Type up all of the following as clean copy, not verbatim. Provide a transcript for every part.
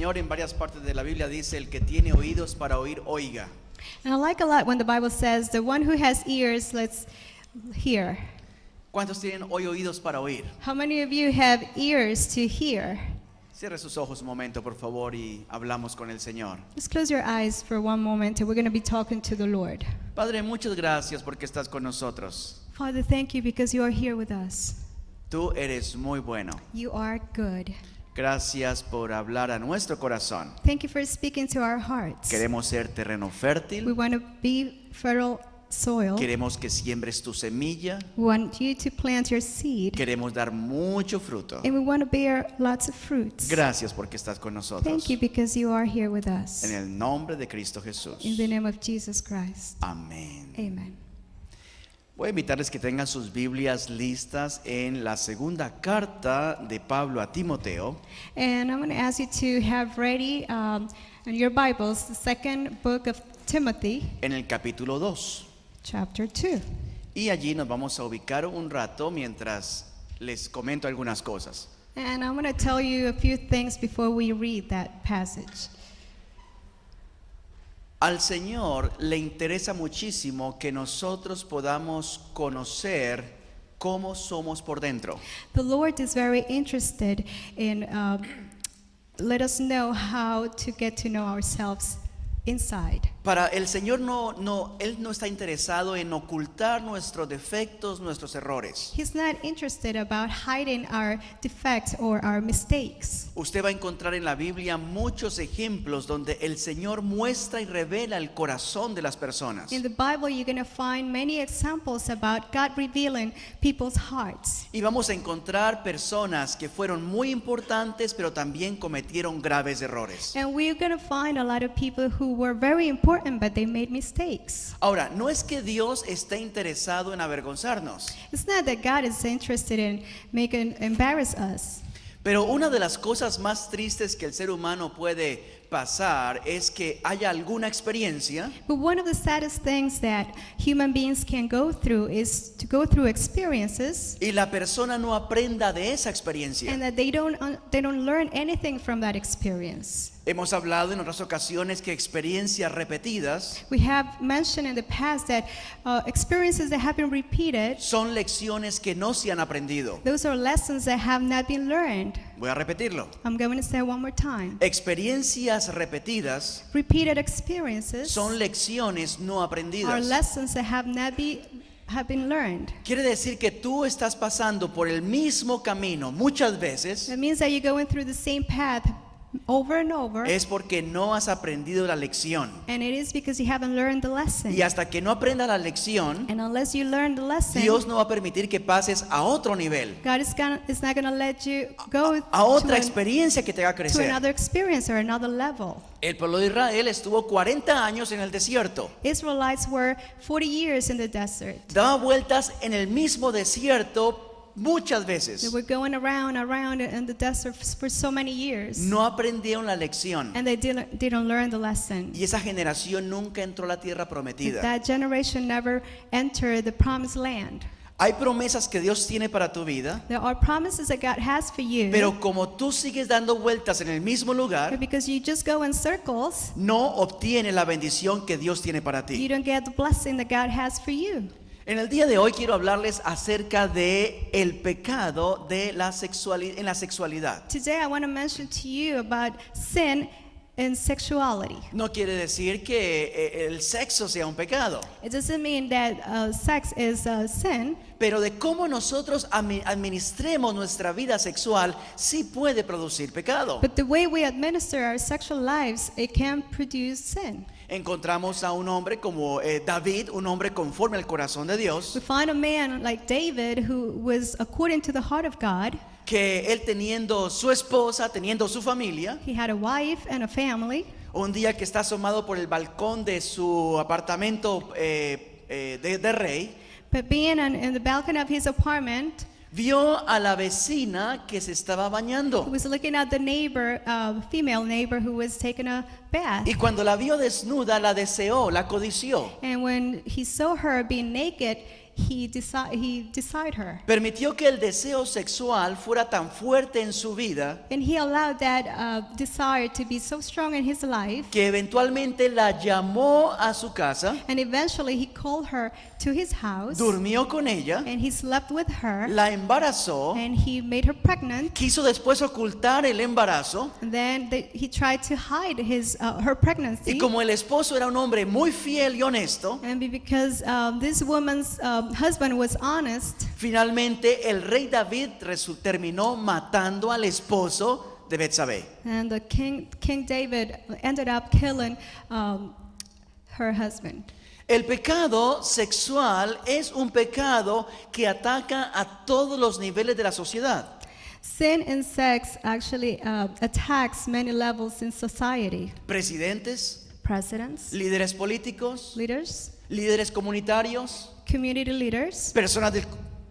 Señor en varias partes de la Biblia dice, el que tiene oídos para oír, oiga. And I like a lot when the Bible says, the one who has ears, let's hear. ¿Cuántos tienen hoy oídos para oír? How many of you have ears to hear? Cierre sus ojos un momento, por favor, y hablamos con el Señor. Just close your eyes for one moment and we're going to be talking to the Lord. Padre, muchas gracias porque estás con nosotros. Father, thank you because you are here with us. Tú eres muy bueno. You are good. Gracias por hablar a nuestro corazón. Thank you for speaking to our hearts. Queremos ser terreno We fértil. want to be fertile soil. Queremos que siembres tu semilla. We want you to plant your seed. Queremos dar mucho fruto. And we want to bear lots of fruits. Gracias porque estás con nosotros. Thank you because you are here with us. En el nombre de Cristo Jesús. In the name of Jesus Christ. Amén. Amen. Voy a invitarles que tengan sus Biblias listas en la segunda carta de Pablo a Timoteo. And I'm going to ask you to have ready in your Bibles the second book of Timothy, En el capítulo 2. chapter 2. Y allí nos vamos a ubicar un rato mientras les comento algunas cosas. And I'm going to tell you a few things before we read that passage. Al Señor le interesa muchísimo que nosotros podamos conocer cómo somos por dentro. The Lord is very interested in let us know how to get to know ourselves inside. Para el Señor Él no está interesado en ocultar nuestros defectos, nuestros errores. He's not interested about hiding our defects or our mistakes. Usted va a encontrar en la Biblia muchos ejemplos donde el Señor muestra y revela el corazón de las personas. In the Bible, you're going to find many examples about God revealing people's hearts. Y vamos a encontrar personas que fueron muy importantes, pero también cometieron graves errores. And we're going to find a lot of people who were very important, but they made mistakes. Ahora, no es que Dios esté interesado en avergonzarnos, It's not that God is interested in making embarrass us. pero una de las cosas más tristes que el ser humano puede pasar es que haya alguna experiencia But one of the saddest things that human beings can go through is to go through experiences y la persona no aprenda de esa experiencia. and that they don't learn anything from that experience. Hemos hablado en otras ocasiones que experiencias repetidas We have mentioned in the past that experiences that have been repeated, son lecciones que no se han aprendido. those are lessons that have not been learned. Voy a repetirlo. I'm going to say it one more time. Experiencias repetidas Repeated experiences son lecciones no are aprendidas. lessons that have been learned. Quiere decir que tú estás pasando por el mismo camino muchas veces That means that you're going through the same path over and over, es porque no has aprendido la lección. and it is because you haven't learned the lesson. Y hasta que no aprendas la lección, And unless you learn the lesson, Dios no va a permitir que pases a otro nivel, God is not going to let you go a otra to experiencia que te haga crecer. another experience or another level. El pueblo de Israel estuvo 40 años en el desierto. Israelites were 40 years in the desert. Daba vueltas en el mismo desierto muchas They veces. were going around in the desert for so many years, No aprendieron la lección. and they didn't learn the lesson. Y esa generación nunca entró a la tierra prometida. That generation never entered the promised land. Hay promesas que Dios tiene para tu vida, There are promises that God has for you, pero como tú sigues dando vueltas en el mismo but lugar, because you just go in circles, no obtienes la bendición que Dios tiene para you ti. don't get the blessing that God has for you. En el día de hoy quiero hablarles acerca de el pecado de la en la sexualidad. Today I want to mention to you about sin and sexuality. No quiere decir que el sexo sea un pecado, It doesn't mean that sex is a sin, pero de cómo nosotros administremos nuestra vida sexual sí puede producir pecado. but the way we administer our sexual lives, it can produce sin. Encontramos a un hombre como David, un hombre conforme al corazón de Dios, We find a man like David who was according to the heart of God. que él teniendo su esposa, teniendo su familia, He had a wife and a family. un día que está asomado por el balcón de su apartamento de rey, But being in the balcony of his apartment, vio a la vecina que se estaba he bañando. was looking at the neighbor, female neighbor who was taking a bath. Y cuando la vio desnuda, la deseó, la codició. And when he saw her being naked, he desired her. Permitió que el deseo sexual fuera tan fuerte en su vida And he allowed that desire to be so strong in his life. que eventualmente la llamó a su casa, And eventually he called her to his house. durmió con ella, And he slept with her. la embarazó, And he made her pregnant. quiso después ocultar el embarazo And then he tried to hide her pregnancy. y como el esposo era un hombre muy fiel y honesto, And because this woman's husband was honest, finalmente el rey David terminó matando al esposo de Betsabé. and the King David ended up killing her husband. El pecado sexual es un pecado que ataca a todos los niveles de la sociedad. Sin in sex actually attacks many levels in society. Presidentes, Presidents, líderes políticos, leaders, líderes comunitarios, community leaders, personas del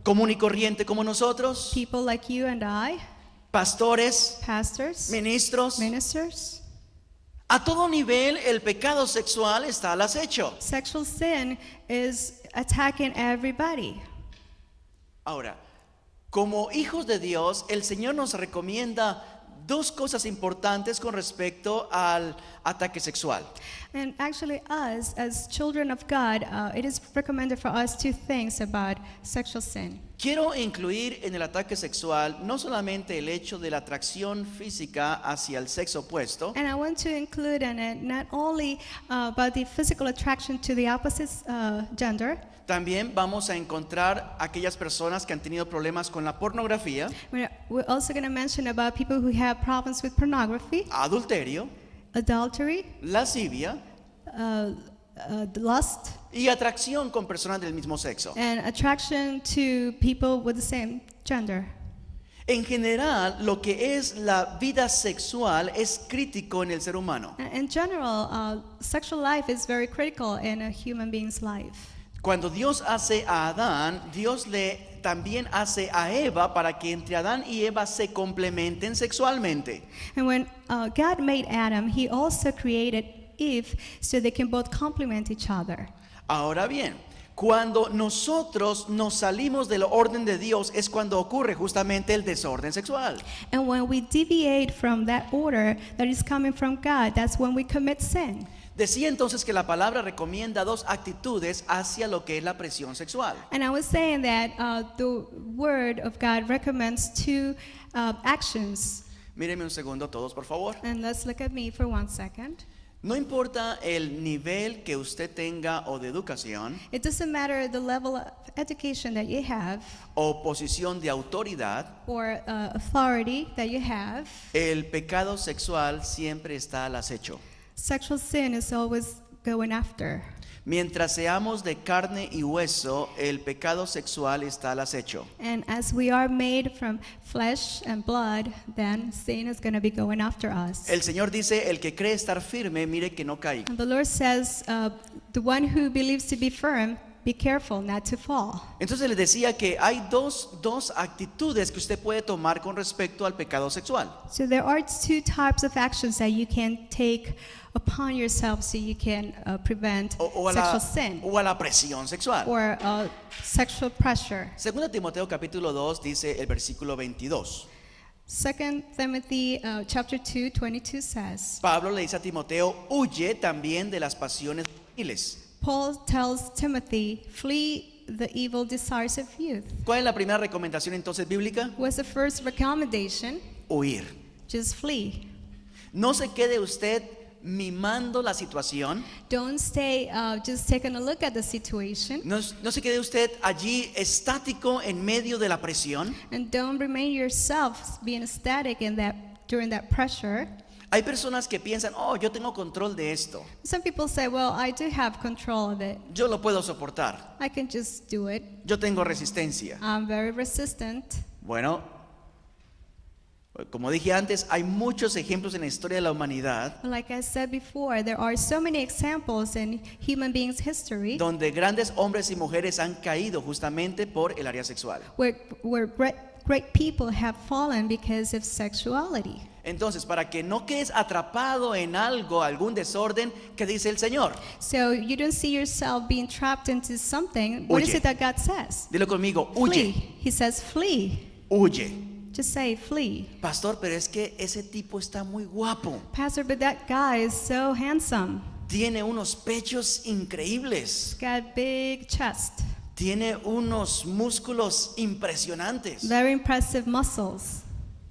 común y corriente como nosotros, people like you and I, pastores, pastors, ministros. ministers. A todo nivel el pecado sexual está al acecho. Sexual sin is attacking everybody. Ahora, como hijos de Dios, el Señor nos recomienda dos cosas importantes con respecto al ataque sexual. And actually, us, as children of God, it is recommended for us two things about sexual sin. Quiero incluir en el ataque sexual no solamente el hecho de la atracción física hacia el sexo opuesto, And I want to include in it not only about the physical attraction to the opposite gender. también vamos a encontrar aquellas personas que han tenido problemas con la pornografía, We're also going to mention about people who have problems with pornography, adulterio, adultery, lascivia lust, y atracción con personas del mismo sexo. and attraction to people with the same gender. En general, lo que es la vida sexual es crítico en el ser humano. In general, sexual life is very critical in a human being's life. Cuando Dios hace a Adán, Dios le también hace a Eva para que entre Adán y Eva se complementen sexualmente. And when God made Adam, he also created Eve so they can both complement each other. Ahora bien, cuando nosotros nos salimos del orden de Dios es cuando ocurre justamente el desorden sexual. And when we deviate from that order that is coming from God, that's when we commit sin. Decía entonces que la palabra recomienda dos actitudes hacia lo que es la presión sexual. And I was saying that the word of God recommends two actions. Mírenme un segundo todos, por favor. And let's look at me for 1 second. No importa el nivel que usted tenga o de educación It doesn't matter the level of education that you have o posición de autoridad, or authority that you have. el pecado sexual siempre está al acecho. Sexual sin is always going after. Mientras seamos de carne y hueso, el pecado sexual está al acecho. And as we are made from flesh and blood, then sin is going to be going after us. El Señor dice, el que cree estar firme, mire que no caiga. And the Lord says, the one who believes to be firm, be careful not to fall. Entonces les decía que hay dos actitudes que usted puede tomar con respecto al pecado sexual. So there are two types of actions that you can take upon yourself so you can prevent O a sexual sin o a la presión sexual. or sexual pressure. Segunda Timoteo capítulo 2 dice el versículo 22. 2 Timothy chapter 2, 22 says, Pablo le dice a Timoteo, huye también de las pasiones juveniles. Paul tells Timothy, flee the evil desires of youth. ¿Cuál es la primera recomendación entonces bíblica? What's the first recommendation? Huir. Just flee. No se quede usted mimando la situación. Don't stay just taking a look at the situation. No se quede usted allí estático en medio de la presión. And don't remain yourself being static in that during that pressure. Hay personas que piensan, oh, yo tengo control de esto. Some people say, well, I do have control of it. Yo lo puedo soportar. I can just do it. Yo tengo resistencia. I'm very resistant. Bueno, como dije antes, hay muchos ejemplos en la historia de la humanidad Like I said before, there are so many examples in human beings' history donde grandes hombres y mujeres han caído justamente por el área sexual. where great people have fallen because of sexuality. Entonces, para que no quedes atrapado en algo, algún desorden, ¿qué dice el Señor? So you don't see yourself being trapped into something. What is Huye. it that God says? Dilo conmigo, Flee. huye, He says flee. huye. Just say flee. Pastor, pero es que ese tipo está muy guapo. Pastor, but that guy is so handsome. Tiene unos pechos increíbles. He's got big chest. Tiene unos músculos impresionantes. Very impressive muscles.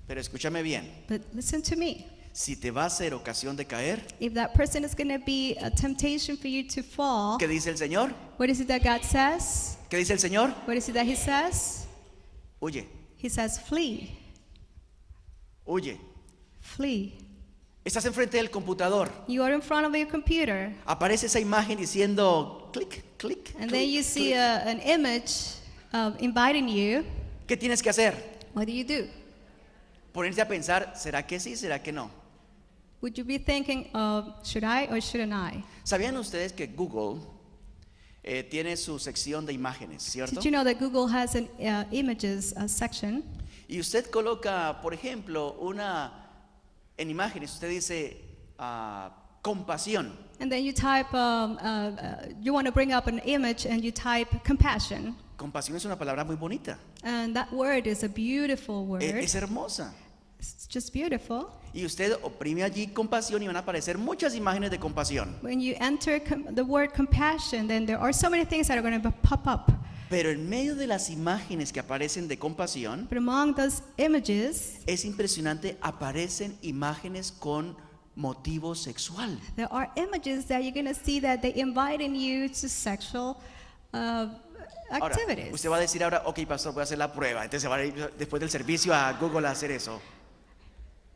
Pero escúchame bien. But listen to me. Si te va a ser ocasión de caer, If that person is going to be a temptation for you to fall, ¿qué dice el Señor? what is it that God says? ¿Qué dice el Señor? What is it that He says? Huye, He says flee. huye. Flee. Estás enfrente del computador. You are in front of your computer, Aparece esa imagen diciendo clic, clic, and clic, then you see clic. an image inviting you. ¿Qué tienes que hacer? What do you do? Ponerte a pensar, ¿será que sí, será que no? Would you be thinking, should I or shouldn't I? ¿Sabían ustedes que Google tiene su sección de imágenes, cierto? Did you know that Google has an images section? Y usted coloca, por ejemplo, en imágenes, usted dice compasión. And then you type, you want to bring up an image and you type compassion. Compasión es una palabra muy bonita. And that word is a beautiful word. Es hermosa. It's just beautiful. Y usted oprime allí compasión y van a aparecer muchas imágenes de compasión. When you enter the word compassion, then there are so many things that are going to pop up. Pero en medio de las imágenes que aparecen de compasión, But among those images, es impresionante, aparecen imágenes con motivo sexual. there are images that you're going to see that they inviting you to sexual Ahora, activities. usted va a decir ahora, ok, pastor, voy a hacer la prueba. Entonces se va a ir después del servicio a Google a hacer eso.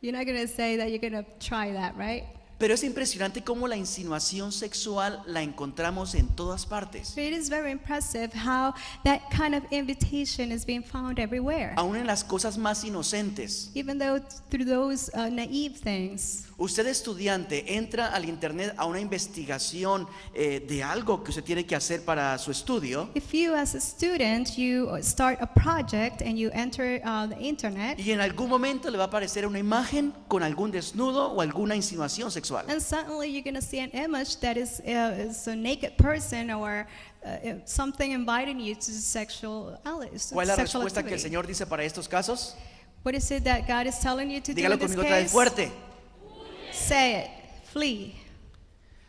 You're not going to say that you're going to try that, right? Pero es impresionante cómo la insinuación sexual la encontramos en todas partes. But it is very impressive how that kind of invitation is being found everywhere. Aún en las cosas más inocentes. Even though through those naive things. Usted estudiante entra al internet a una investigación de algo que usted tiene que hacer para su estudio. If you as a student, you start a project and you enter the internet, Y en algún momento le va a aparecer una imagen con algún desnudo o alguna insinuación sexual. and suddenly you're going to see an image that is a naked person or something inviting you to sexual ¿Cuál es la sexual respuesta que el activity. Señor dice para estos casos? What is it that God is telling you to do Dígalo in this conmigo otra vez case? fuerte. Say it. Flee.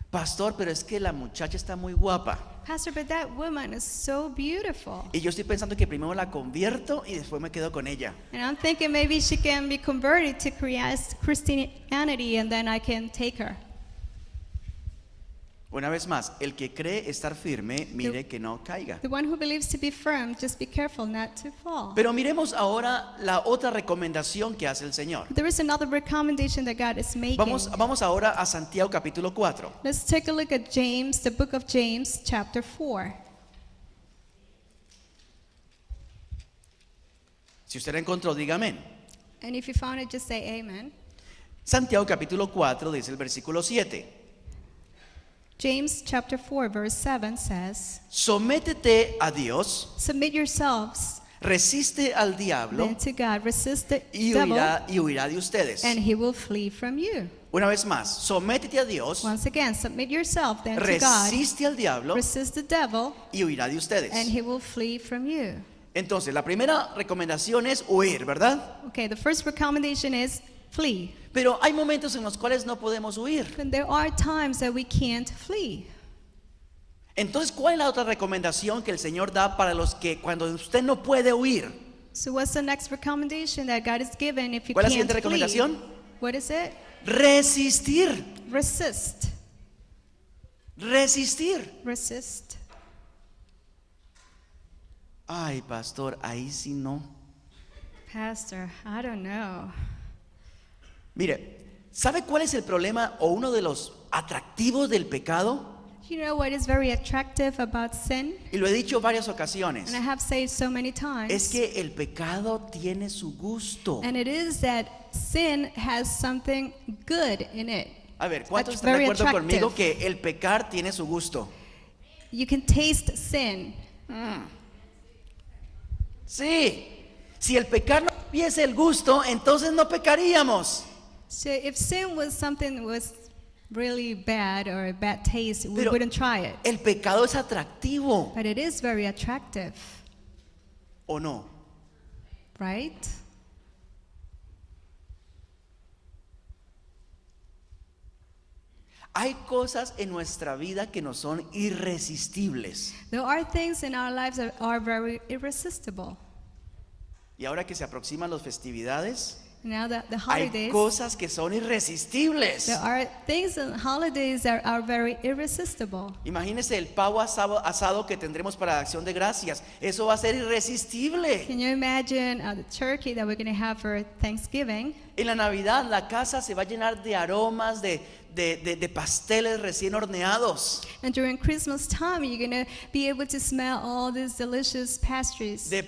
Pastor, pero es que la muchacha está muy guapa. Pastor, but that woman is so beautiful. Y yo estoy pensando que primero la convierto y después me quedo con ella. And I'm thinking maybe she can be converted to Christianity and then I can take her. Una vez más, el que cree estar firme, mire que no caiga. The one who believes to be firm, just be careful not to fall. Pero miremos ahora la otra recomendación que hace el Señor. There is another recommendation that God is making. Vamos ahora a Santiago capítulo 4. Let's take a look at James, the book of James, chapter 4. Si usted la encontró, diga amén. And if you found it, just say amen. Santiago capítulo 4 dice el versículo 7. James chapter 4 verse 7 says, Sométete a Dios, submit yourselves resiste al diablo then to God, resist the y devil, huirá de ustedes. and he will flee from you. Una vez más, sométete a Dios, Once again, submit yourself then to God, resiste al diablo resist the devil, y huirá de ustedes. and he will flee from you. Entonces, la primera recomendación es huir, ¿verdad? Okay, the first recommendation is flee. Pero hay momentos en los cuales no podemos huir. And there are times that we can't flee. Entonces, ¿cuál es la otra recomendación que el Señor da para los que cuando usted no puede huir? So what's the next recommendation that God has given if you ¿Cuál es la can't siguiente flee? recomendación? What is it? Resistir. Resist. Resistir. Resist. Ay, pastor, ahí sí no. Pastor, I don't know. Mire, ¿sabe cuál es el problema o uno de los atractivos del pecado? You know what is very attractive about sin? Y lo he dicho varias ocasiones. And I have said so many times. Es que el pecado tiene su gusto. And it is that sin has something good in it. A ver, ¿cuántos That's están de very acuerdo conmigo attractive. que el pecar tiene su gusto? You can taste sin. Sí. Si el pecar no tuviese el gusto, entonces no pecaríamos. So if sin was something was really bad or a bad taste, we Pero wouldn't try it. el pecado es atractivo, But it is very attractive, ¿o no? right? Hay cosas en nuestra vida que no son irresistibles. There are things in our lives that are very irresistible. Y ahora que se aproximan las festividades, Now that the hay holidays, cosas que son irresistibles. there are things in holidays that are very irresistible. Imagínese el pavo asado que tendremos para Acción de Gracias. Eso va a ser irresistible. Can you imagine the turkey that we're going to have for Thanksgiving? En la Navidad la casa se va a llenar de aromas, de pasteles recién horneados, And during Christmas time, you're going to be able to smell all these delicious pastries, de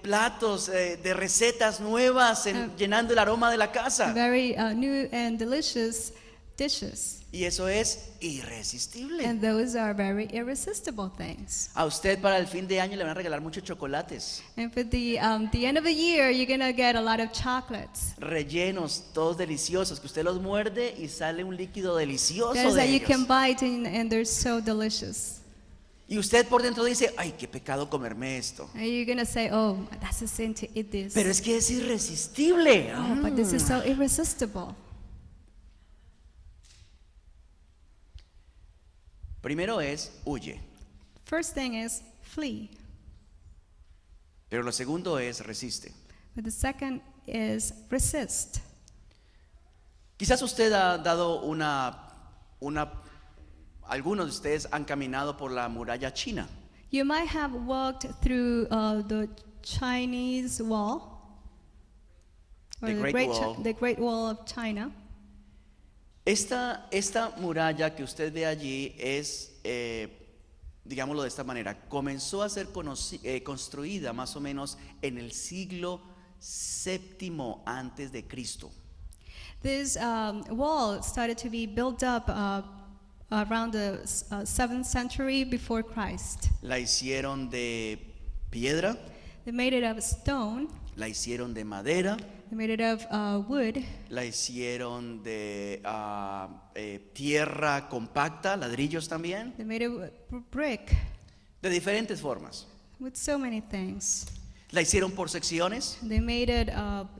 platos, de recetas nuevas, llenando el aroma de la casa. very new and delicious dishes. Y eso es irresistible. And those are very irresistible things. A usted para el fin de año le van a regalar muchos chocolates, And for the end of the year, you're going to get a lot of chocolates. rellenos, todos deliciosos, que usted los muerde y sale un líquido delicioso Those de that you ellos. can bite and they're so delicious. Y usted por dentro dice, ay, qué pecado comerme esto. And you're going to say, oh, that's a sin to eat this. Pero es que es irresistible. Oh, but this is so irresistible. Primero es, huye. First thing is flee. Pero lo segundo es, resiste. But the second is resist. Quizás usted ha dado algunos de ustedes han caminado por la muralla china. You might have walked through the Chinese wall, or The Great Wall. the Great Wall of China. Esta muralla que usted ve allí es, digámoslo de esta manera, comenzó a ser construida más o menos en el siglo VII antes de Cristo. This wall started to be built up around the 7th century before Christ. La hicieron de piedra, They made it of stone, la hicieron de madera, they made it of wood, la hicieron de tierra compacta, ladrillos también, they made it with brick, de diferentes formas. with so many things. La hicieron por secciones. They made it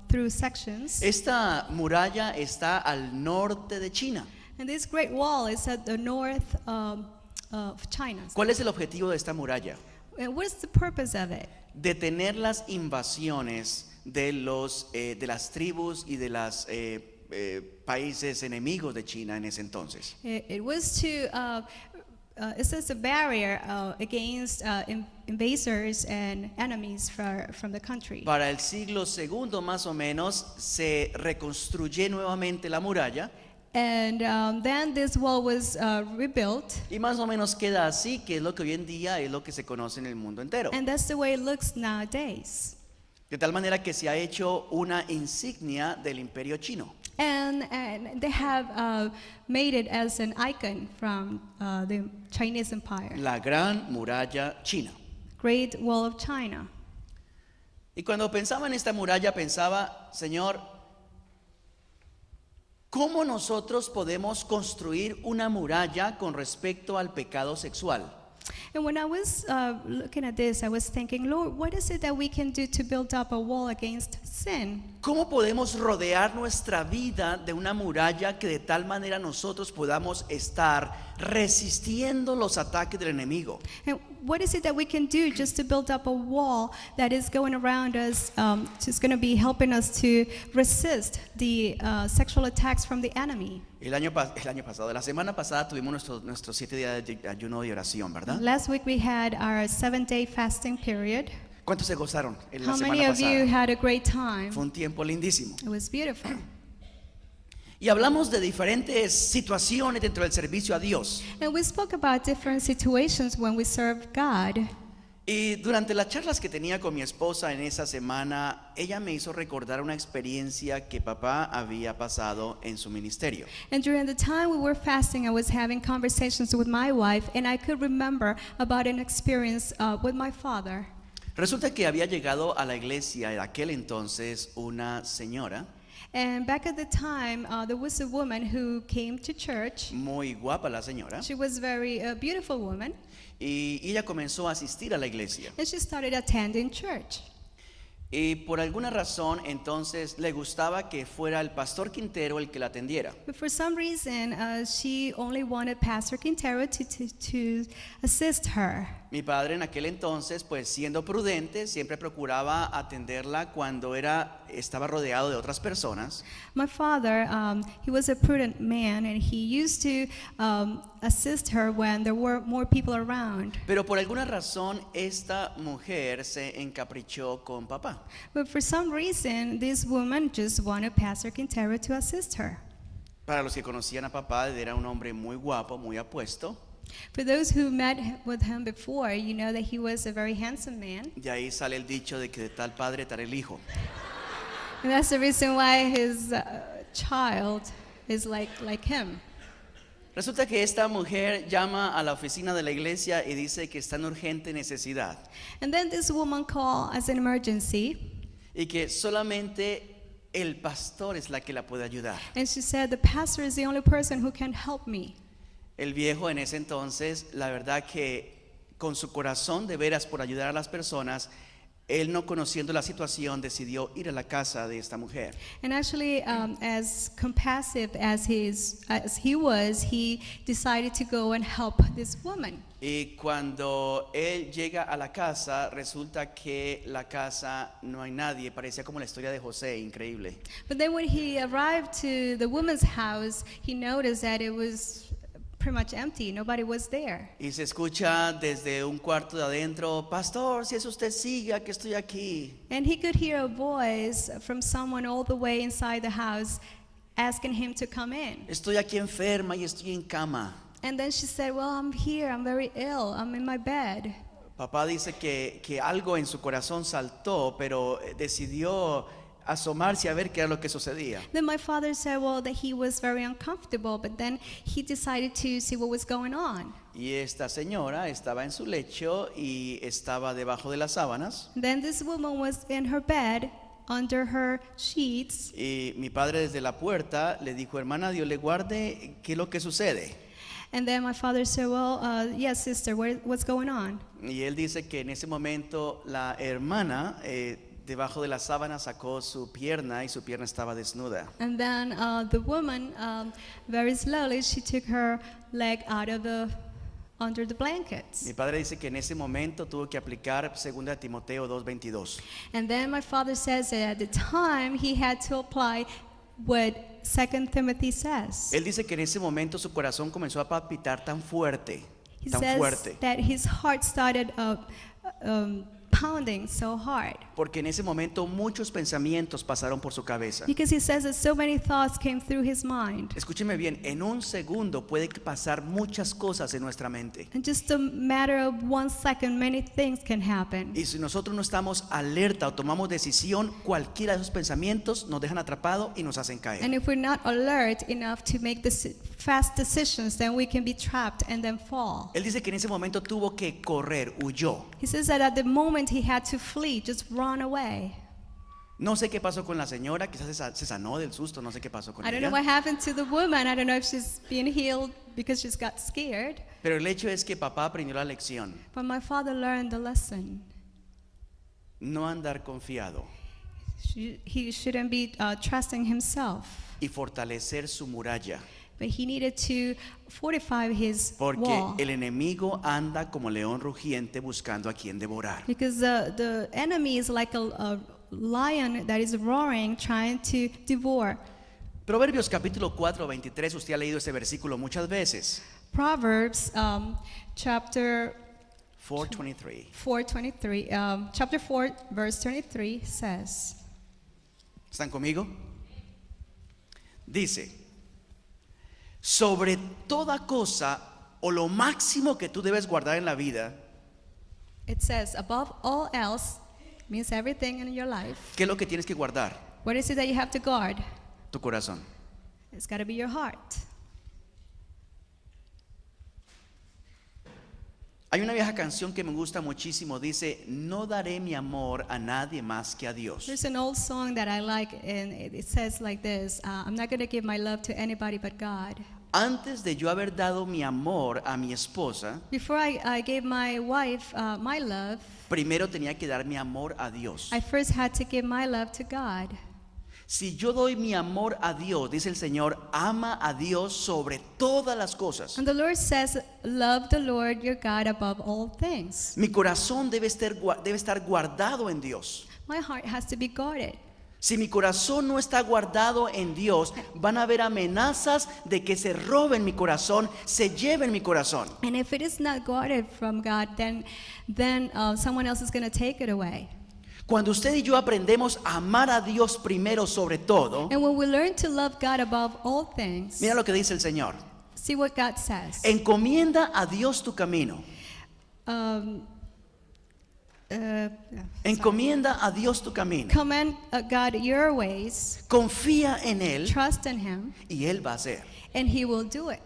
through sections. Esta muralla está al norte de China. And this Great Wall is at the north of China. ¿Cuál es el objetivo de esta muralla? And what is the purpose of it? Detener las invasiones de las tribus y de los países enemigos de China en ese entonces. It was to, it's as a barrier against invaders and enemies from the country. Para el siglo II más o menos se reconstruye nuevamente la muralla And then this wall was rebuilt, y más o menos queda así, que es lo que hoy en día es lo que se conoce en el mundo entero. and that's the way it looks nowadays. De tal manera que se ha hecho una insignia del imperio chino. And they have made it as an icon from the Chinese Empire, La gran muralla china. Great Wall of China. Y cuando pensaba en esta muralla pensaba, Señor, ¿cómo nosotros podemos construir una muralla con respecto al pecado sexual? And when I was looking at this, I was thinking, Lord, what is it that we can do to build up a wall against sin? ¿Cómo podemos rodear nuestra vida de una muralla que de tal manera nosotros podamos estar resistiendo los ataques del enemigo? And what is it that we can do just to build up a wall that is going around us, just going to be helping us to resist the sexual attacks from the enemy? El año pasado, la semana pasada tuvimos nuestros 7 días de ayuno y oración, ¿verdad? Last week we had our 7-day fasting period. ¿Cuántos se gozaron en la How many semana of you pasada? had a great time? Fue un tiempo lindísimo. It was beautiful. Y hablamos de diferentes situaciones dentro del servicio a Dios. And we spoke about different situations when we serve God. Y durante las charlas que tenía con mi esposa en esa semana, ella me hizo recordar una experiencia que papá había pasado en su ministerio. And during the time we were fasting, I was having conversations with my wife, and I could remember about an experience with my father. Resulta que había llegado a la iglesia en aquel entonces una señora And back at the time, there was a woman who came to church. muy guapa la señora, She was a very beautiful woman, y ella comenzó a asistir a la iglesia. and she started attending church. Y por alguna razón entonces le gustaba que fuera el pastor Quintero el que la atendiera. But for some reason, she only wanted Pastor Quintero to assist her. Mi padre en aquel entonces, pues siendo prudente, siempre procuraba atenderla cuando estaba rodeado de otras personas. My father, he was a prudent man, and he used to assist her when there were more people around. Pero por alguna razón esta mujer se encaprichó con papá. But for some reason, this woman just wanted Pastor Quintero to assist her. Para los que conocían a papá, era un hombre muy guapo, muy apuesto. For those who met with him before, you know that he was a very handsome man. De ahí sale el dicho de que de tal padre tal el hijo. And that's the reason why his child is like him. Resulta que esta mujer llama a la oficina de la iglesia y dice que está en urgente necesidad And then this woman called as an emergency, y que solamente el pastor es la que la puede ayudar. and she said, the pastor is the only person who can help me. El viejo en ese entonces, la verdad que con su corazón de veras por ayudar a las personas, él no conociendo la situación decidió ir a la casa de esta mujer. And actually, as compassive as he was, he decided to go and help this woman. Y cuando él llega a la casa, resulta que la casa no hay nadie, parecía como la historia de José, increíble. But then when he arrived to the woman's house, he noticed that it was pretty much empty. Nobody was there. Y se escucha desde un cuarto de adentro: pastor, si es usted, siga, que estoy aquí. And he could hear a voice from someone all the way inside the house asking him to come in. Estoy aquí enferma y estoy en cama. And then she said, well, I'm here, I'm very ill, I'm in my bed. Papá dice que algo en su corazón saltó, pero decidió asomarse a ver qué era lo que sucedía. Then my father said, well, that he was very uncomfortable, but then he decided to see what was going on. Y esta señora estaba en su lecho y estaba debajo de las sábanas. Then this woman was in her bed, under her sheets, Y mi padre desde la puerta le dijo: hermana, Dios le guarde, ¿qué es lo que sucede? and then my father said, well, yes, sister, what's going on? Y él dice que en ese momento la hermana debajo de la sábana sacó su pierna y su pierna estaba desnuda. And then the woman, very slowly, she took her leg out of under the blankets. Mi padre dice que en ese momento tuvo que aplicar 2 Timoteo 2:22. And then my father says that at the time he had to apply what 2 Timothy says. Él dice que en ese momento su corazón comenzó a palpitar tan fuerte, He tan says fuerte, that his heart started pounding so hard. porque en ese momento muchos pensamientos pasaron por su cabeza. Because he says that so many thoughts came through his mind. Escúcheme bien, en un segundo puede pasar muchas cosas en nuestra mente. In just a matter of 1 second, many things can happen. Y si nosotros no estamos alerta o tomamos decisión, cualquiera de esos pensamientos nos dejan atrapados y nos hacen caer. And if we're not alert enough to make fast decisions, then we can be trapped and then fall. Él dice que en ese momento tuvo que correr, huyó. He says that at the moment he had to flee, just run away. No sé qué pasó con la señora, quizás se sanó del susto, no sé qué pasó con I don't know ella. what happened to the woman. I don't know if she's being healed because she's got scared. Pero el hecho es que papá aprendió la lección: But my father learned the lesson. no andar confiado He shouldn't be trusting himself, y fortalecer su muralla, but he needed to fortify his porque wall. el enemigo anda como león rugiente buscando a quien devorar. Because the enemy is like a lion that is roaring, trying to devour. Proverbios capítulo 4, 23, usted ha leído ese versículo muchas veces. Proverbs chapter 4:23. 4:23, chapter 4, verse 23 says, ¿Están conmigo? Dice: sobre toda cosa o lo máximo que tú debes guardar en la vida, it says, above all else, means everything in your life. ¿qué es lo que tienes que guardar? What is it that you have to guard? Tu corazón. It's got to be your heart. Hay una vieja canción que me gusta muchísimo, dice, no daré mi amor a nadie más que a Dios. There's an old song that I like, and it says like this: I'm not going to give my love to anybody but God. Antes de yo haber dado mi amor a mi esposa, Before I gave my wife my love, primero tenía que dar mi amor a Dios. I first had to give my love to God. Si yo doy mi amor a Dios, dice el Señor, ama a Dios sobre todas las cosas. And the Lord says, love the Lord your God above all things. Mi corazón debe estar guardado en Dios. My heart has to be guarded. Si mi corazón no está guardado en Dios, van a haber amenazas de que se roben mi corazón, se lleven mi corazón. And if it is not guarded from God, then someone else is going to take it away. Cuando usted y yo aprendemos a amar a Dios primero sobre todo, And when we learn to love God above all things, mira lo que dice el Señor. see what God says. Encomienda a Dios tu camino. Encomienda a Dios tu camino. Commend God your ways, Confía en Él trust in Him, y Él va a hacer. and He will do it.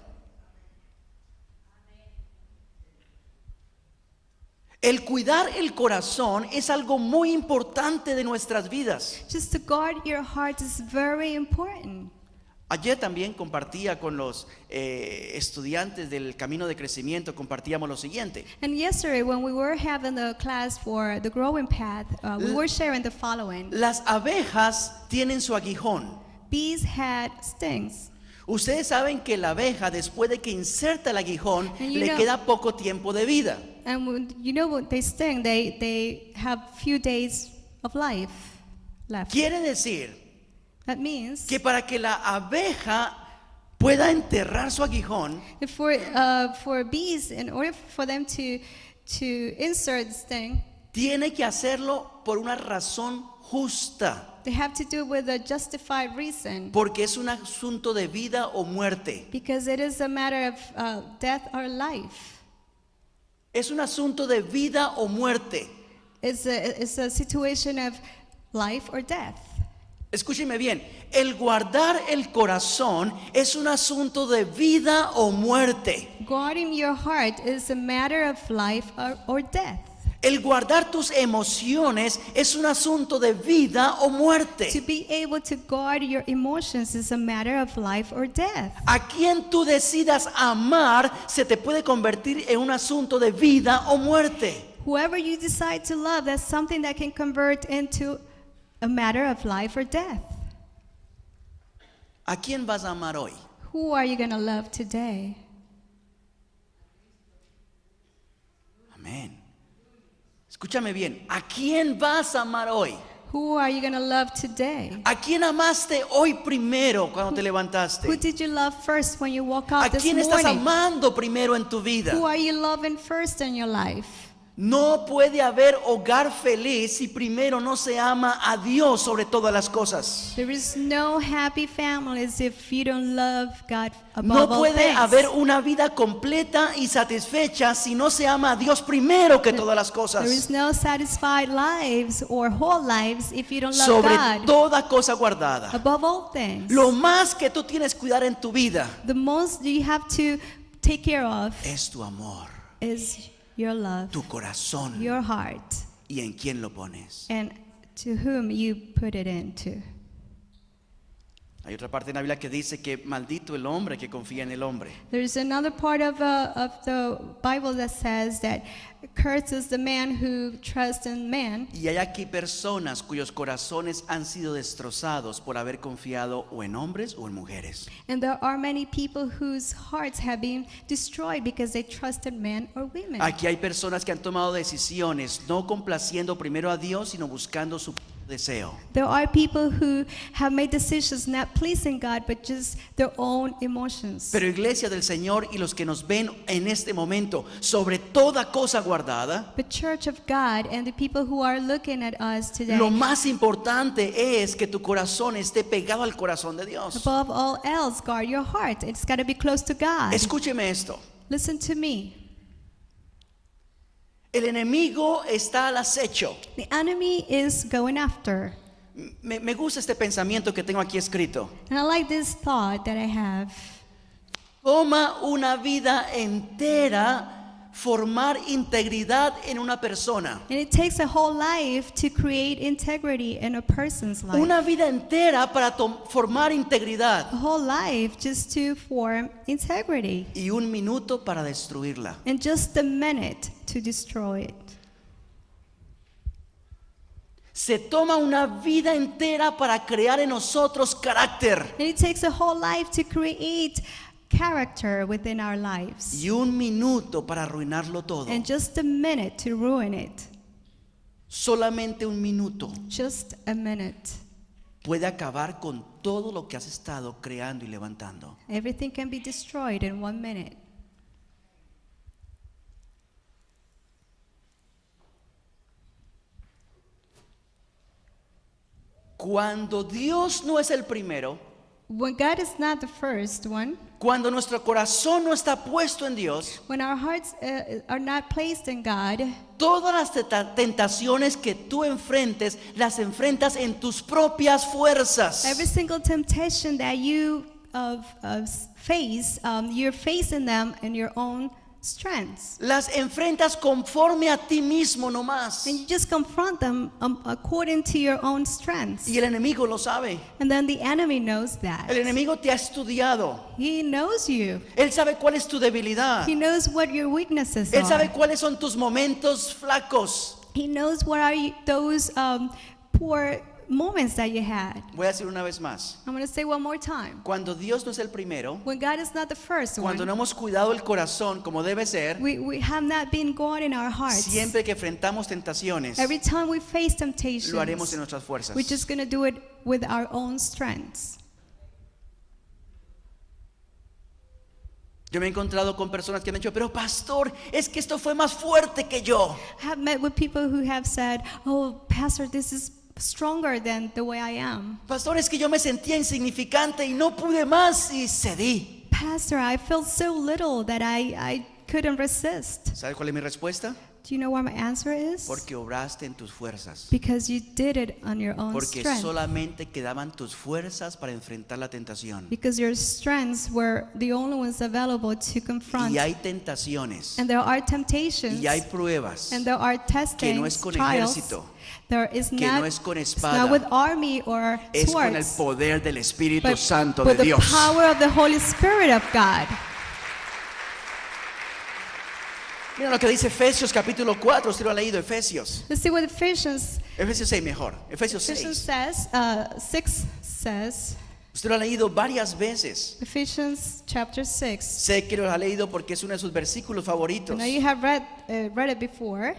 El cuidar el corazón es algo muy importante de nuestras vidas. Just to guard your heart is very important. Ayer también compartía con los estudiantes del Camino de Crecimiento, compartíamos lo siguiente. And yesterday, when we were having the class for the growing path, we were sharing the following. Las abejas tienen su aguijón. Bees had stings. Ustedes saben que la abeja, después de que inserta el aguijón, And you le know- queda poco tiempo de vida. And when they sting, they have few days of life left. Quiere decir That means que para que la abeja pueda enterrar su aguijón, if for bees, in order for them to insert the sting, tiene que hacerlo por una razón justa, they have to do it with a justified reason, porque es un asunto de vida o muerte. because it is a matter of death or life. Es un asunto de vida o muerte. It's a situation of life or death. Escúcheme bien, el guardar el corazón es un asunto de vida o muerte. Guarding your heart is a matter of life or death. El guardar tus emociones es un asunto de vida o To muerte. be able to guard your emotions is a matter of life or death. A quien tú decidas amar se te puede convertir en un asunto de vida o muerte. Whoever you decide to love, that's something that can convert into a matter of life or death. ¿A quién vas a amar hoy? Who are you going to love today? Amén. Escúchame bien, ¿a quién vas a amar hoy? Who are you going to love today? ¿A quién amaste hoy primero cuando te Who levantaste? did you love first when you woke ¿A up this quién estás morning? amando primero en tu vida? Who are you loving first in your life? No puede haber hogar feliz si primero no se ama a Dios sobre todas las cosas. There is no happy families if you don't love God above No all puede things. haber una vida completa y satisfecha si no se ama a Dios primero que todas las There is cosas. no satisfied lives or whole lives if you don't love Sobre God toda cosa guardada. above all things. Lo más que tú tienes que cuidar en tu vida The most you have to take care of es tu amor, is your love, tu corazón your heart, y en quién lo pones. and to whom you put it into. Hay otra parte en la Biblia que dice que maldito el hombre que confía en el hombre. There's another part of the Bible that says that cursed is the man who trusts in man. Y hay aquí personas cuyos corazones han sido destrozados por haber confiado o en hombres o en mujeres. And there are many people whose hearts have been destroyed because they trusted men or women. Aquí hay personas que han tomado decisiones no complaciendo primero a Dios, sino buscando su deseo. There are people who have made decisions not pleasing God, but just their own emotions. Pero iglesia del Señor y los que nos ven en este momento, sobre toda cosa guardada, But Church of God and the people who are looking at us today, lo más importante es que tu corazón esté pegado al corazón de Dios. above all else, guard your heart. It's got to be close to God. Escúcheme esto. Listen to me. El enemigo está al acecho. The enemy is going after. Me gusta este pensamiento que tengo aquí escrito. And I like this thought that I have. Toma una vida entera formar integridad en una persona. And it takes a whole life to create integrity in a person's life. Una vida entera para formar integridad. A whole life just to form integrity. Y un minuto para destruirla. And just a minute to destroy it. Se toma una vida entera para crear en nosotros carácter. And it takes a whole life to create character within our lives. Y un minuto para arruinarlo todo. And just a minute to ruin it. Solamente un minuto Just a minute. puede acabar con todo lo que has estado creando y levantando. Everything can be destroyed in 1 minute. Cuando Dios no es el primero, When God is not the first one, cuando nuestro corazón no está puesto en Dios, when our hearts are not placed in God, todas las tentaciones que tú enfrentes, las enfrentas en tus propias fuerzas. every single temptation that you face, you're facing them in your own strengths. Las enfrentas conforme a ti mismo nomás. And you just confront them according to your own strengths. Y el enemigo lo sabe. And then the enemy knows that. El enemigo te ha estudiado. He knows you. Él sabe cuál es tu debilidad. He knows what your weaknesses Él sabe are. cuáles son tus momentos flacos. He knows what are those poor moments that you had. Voy a decir una vez más. I'm going to say one more time. Cuando Dios no es el primero, When God is not the first cuando no one, hemos cuidado el corazón como debe ser, we have not been God in our hearts. siempre que enfrentamos tentaciones, Every time we face temptations, lo haremos en nuestras fuerzas. we're just going to do it with our own strengths. Yo me he encontrado con personas que me han dicho, pero pastor, es que esto fue más fuerte que yo. I have met with people who have said, "Oh, Pastor, this is stronger than the way I am. Pastor, es que yo me sentía insignificante y no pude más y cedí. Pastor, I felt so little that I couldn't resist." ¿Sabes cuál es mi respuesta? Do you know what my answer is? Porque obraste en tus fuerzas. Because you did it on your own Porque strength. solamente quedaban tus fuerzas para enfrentar la tentación. Because your strengths were the only ones available to confront. Y hay tentaciones, And there are temptations. y hay pruebas, And there are testings, que no es con trials. ejército, There is que not, no es con it's espada, not with army or es con el swords, poder del Espíritu but Santo de with the Dios. power of the Holy Spirit of God. Mira lo que dice Efesios capítulo 4, usted lo ha leído, Efesios. Let's see what Ephesians 6 mejor, Efesios 6. says. 6 says. Usted lo ha leído varias veces. Ephesians chapter 6. Sé que lo ha leído porque es uno de sus versículos favoritos. I know you have read it before.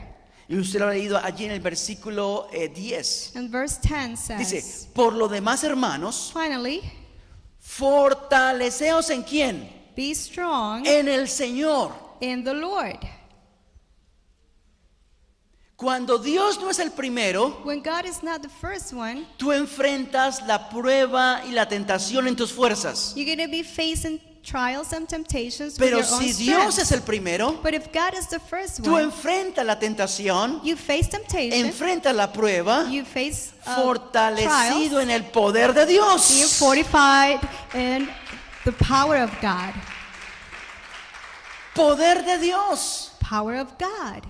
Y usted lo ha leído allí en el versículo 10. And verse 10 says, Dice, por lo demás, hermanos, finally, fortaleceos en quién? be strong En el Señor. in the Lord. Cuando Dios no es el primero, When God is not the first one, tú enfrentas la prueba y la tentación en tus fuerzas. you're going to be facing trials and temptations Pero with your own si Dios strength. es el primero, But if God is the first tú one, enfrentas la tentación, you face temptation, enfrentas la prueba, you face fortalecido trials, en el poder de being Dios. fortified in the power of God. Poder de Dios. Power of God.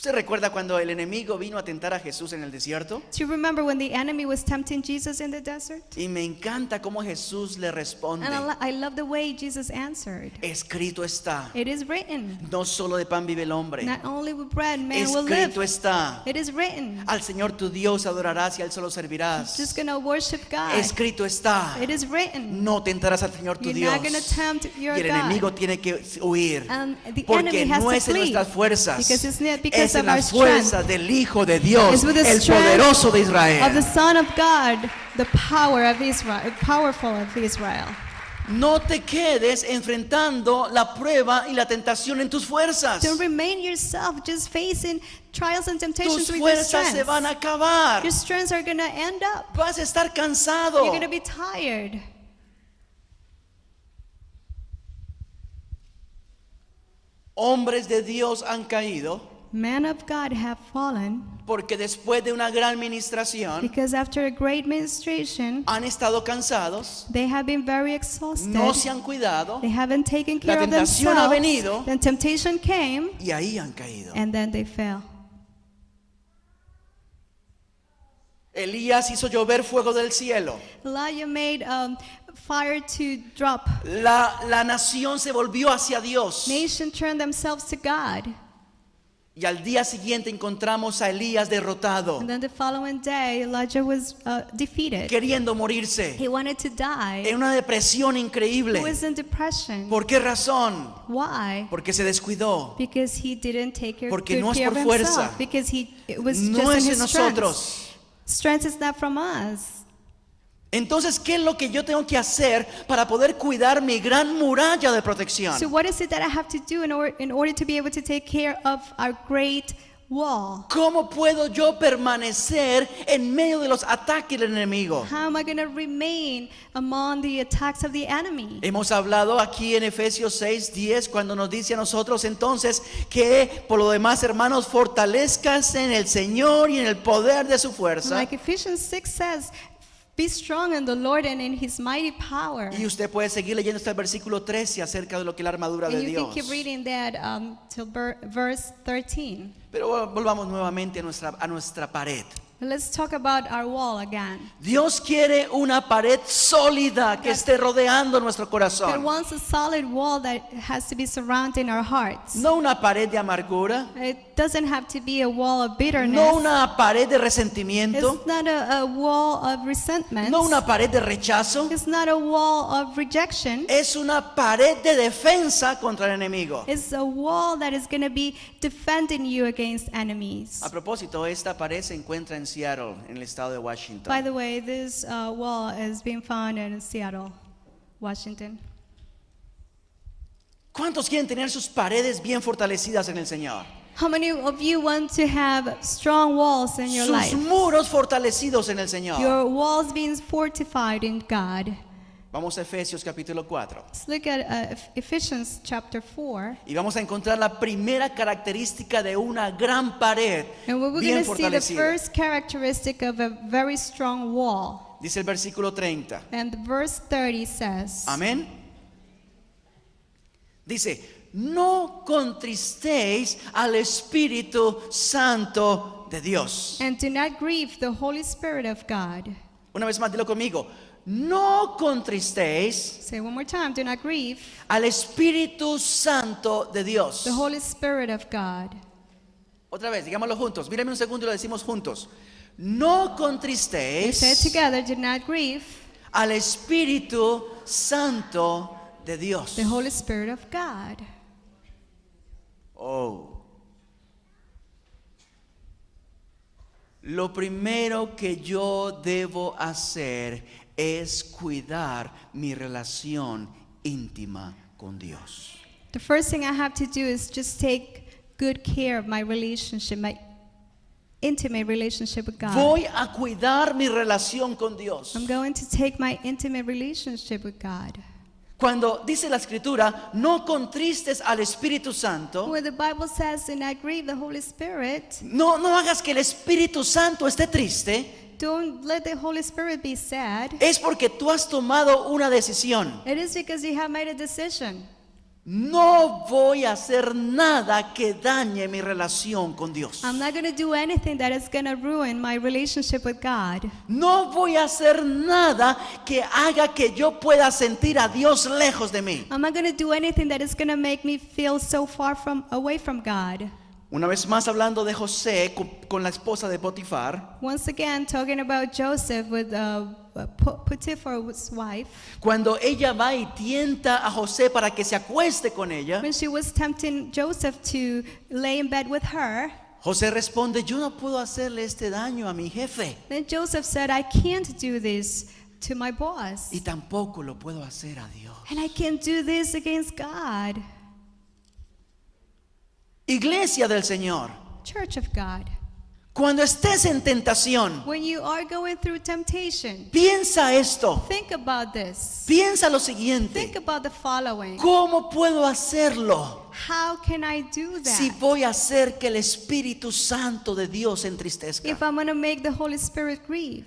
¿Usted recuerda cuando el enemigo vino a tentar a Jesús en el desierto? Do you remember when the enemy was tempting Jesus in the desert? Y me encanta cómo Jesús le responde. And I love the way Jesus answered. Escrito está, It is written, no solo de pan vive el hombre. not only with bread man will live. Escrito está, It is written. al Señor tu Dios adorarás y a Él solo servirás. Just gonna worship God. Escrito está, It is written. no tentarás al Señor tu You're Dios. not gonna tempt your Y el God. enemigo tiene que huir. And the Porque enemy has no to es en flee. nuestras fuerzas, Because it's not because es en of our las strength. fuerzas del Hijo de Dios, It's with the el strength poderoso de of the Israel. Son of God, the power of Israel, powerful of Israel. No te quedes enfrentando la prueba y la tentación en tus fuerzas. Don't remain yourself just facing trials and temptations Tus with your fuerzas se strengths. van a acabar. Your strengths are gonna end up. Vas a estar cansado. You're gonna be tired. Hombres de Dios han caído men of God have fallen porque después de una gran ministración because after a great ministration, han estado cansados, they have been very exhausted. no se han cuidado They haven't taken La care of tentación ha themselves. venido. Then temptation came, y ahí han caído. and then they fell. Elías hizo llover fuego del cielo. Elijah made fire to drop. La nación se volvió hacia Dios. Nation turned themselves to God. Y al día siguiente encontramos a Elías derrotado, And then the following day, Elijah was defeated. queriendo morirse, He wanted to die. en una depresión He increíble. was in depression. ¿Por qué razón? Why? Porque se descuidó. Because he didn't take care, Porque good no es care por of fuerza. himself. Because it was No just in es his de strength. nosotros. Strength is not from us. Entonces, ¿qué es lo que yo tengo que hacer para poder cuidar mi gran muralla de protección? So what is it that I have to do in order to be able to take care of our great wall? ¿Cómo puedo yo permanecer en medio de los ataques del enemigo? How am I going to remain among the attacks of the enemy? Hemos hablado aquí en Efesios 6:10 cuando nos dice a nosotros entonces que por lo demás, hermanos, fortalezcanse en el Señor y en el poder de su fuerza. Like Ephesians 6 says, be strong in the Lord and in his mighty power. Y usted puede seguir leyendo hasta el versículo 13 acerca de lo que es la armadura de And you Dios. can keep reading that till verse 13. Pero volvamos nuevamente a nuestra pared. Let's talk about our wall again. Dios quiere una pared sólida que esté rodeando nuestro God corazón. wants a solid wall that has to be surrounding our hearts. No una pared de amargura, It doesn't have to be a wall of bitterness. no una pared de resentimiento, It's not a wall of resentment. no una pared de rechazo. It's not a wall of rejection. Es una pared de defensa contra el enemigo. It's a wall that is going to be defending you against enemies. A propósito, esta pared se encuentra en Seattle, en el estado de By Washington. the way, this wall is being found in Seattle, Washington. ¿Cuántos quieren tener sus paredes bien fortalecidas en el Señor? How many of you want to have strong walls in your Sus life? muros fortalecidos en el Señor. Your walls being fortified in God. Vamos a Efesios capítulo 4. Let's look at Ephesians chapter 4. Y vamos a encontrar la primera característica de una gran pared And we're bien going to see the fortalecida. first characteristic of a very strong wall. Dice el versículo 30. And verse 30 says, Amén. Dice, no contristéis al Espíritu Santo de Dios. and do not grieve the Holy Spirit of God. Una vez más, dilo conmigo. No contristéis Say one more time, do not grieve al Espíritu Santo de Dios. the Holy Spirit of God. Otra vez, digámoslo juntos. Mírame un segundo y lo decimos juntos. No We say it contristéis together, do not grieve al Espíritu Santo de Dios. the Holy Spirit of God. Oh. Lo primero que yo debo hacer es cuidar mi relación íntima con Dios. The first thing I have to do is just take good care of my relationship, my intimate relationship with God. Voy a cuidar mi relación con Dios. I'm going to take my intimate relationship with God. Cuando dice la escritura, no contristes al Espíritu Santo, Where the Bible says, do not grieve the Holy Spirit, no hagas que el Espíritu Santo esté triste, don't let the Holy Spirit be sad. es porque tú has tomado una decisión. It is because you have made a decision. No voy a hacer nada que dañe mi relación con Dios. I'm not going to do anything that is going to ruin my relationship with God. No voy a hacer nada que haga que yo pueda sentir a Dios lejos de mí. I'm not going to do anything that is going to make me feel so far away from God. Una vez más hablando de José con la esposa de Potifar, Once again, talking about Joseph with Potiphar's wife. cuando ella va y tienta a José para que se acueste con ella, When she was tempting Joseph to lay in bed with her, José responde, yo no puedo hacerle este daño a mi jefe then Joseph said, I can't do this to my boss. y tampoco lo puedo hacer a Dios. And I can't do this against God. Iglesia del Señor, Church of God. Cuando estés en tentación, When you are going through temptation, piensa esto. think about this. Piensa lo Think siguiente. about the following. ¿Cómo puedo hacerlo How can I do si that? voy a hacer que el Espíritu Santo de Dios se entristezca? If I'm going to make the Holy Spirit grieve,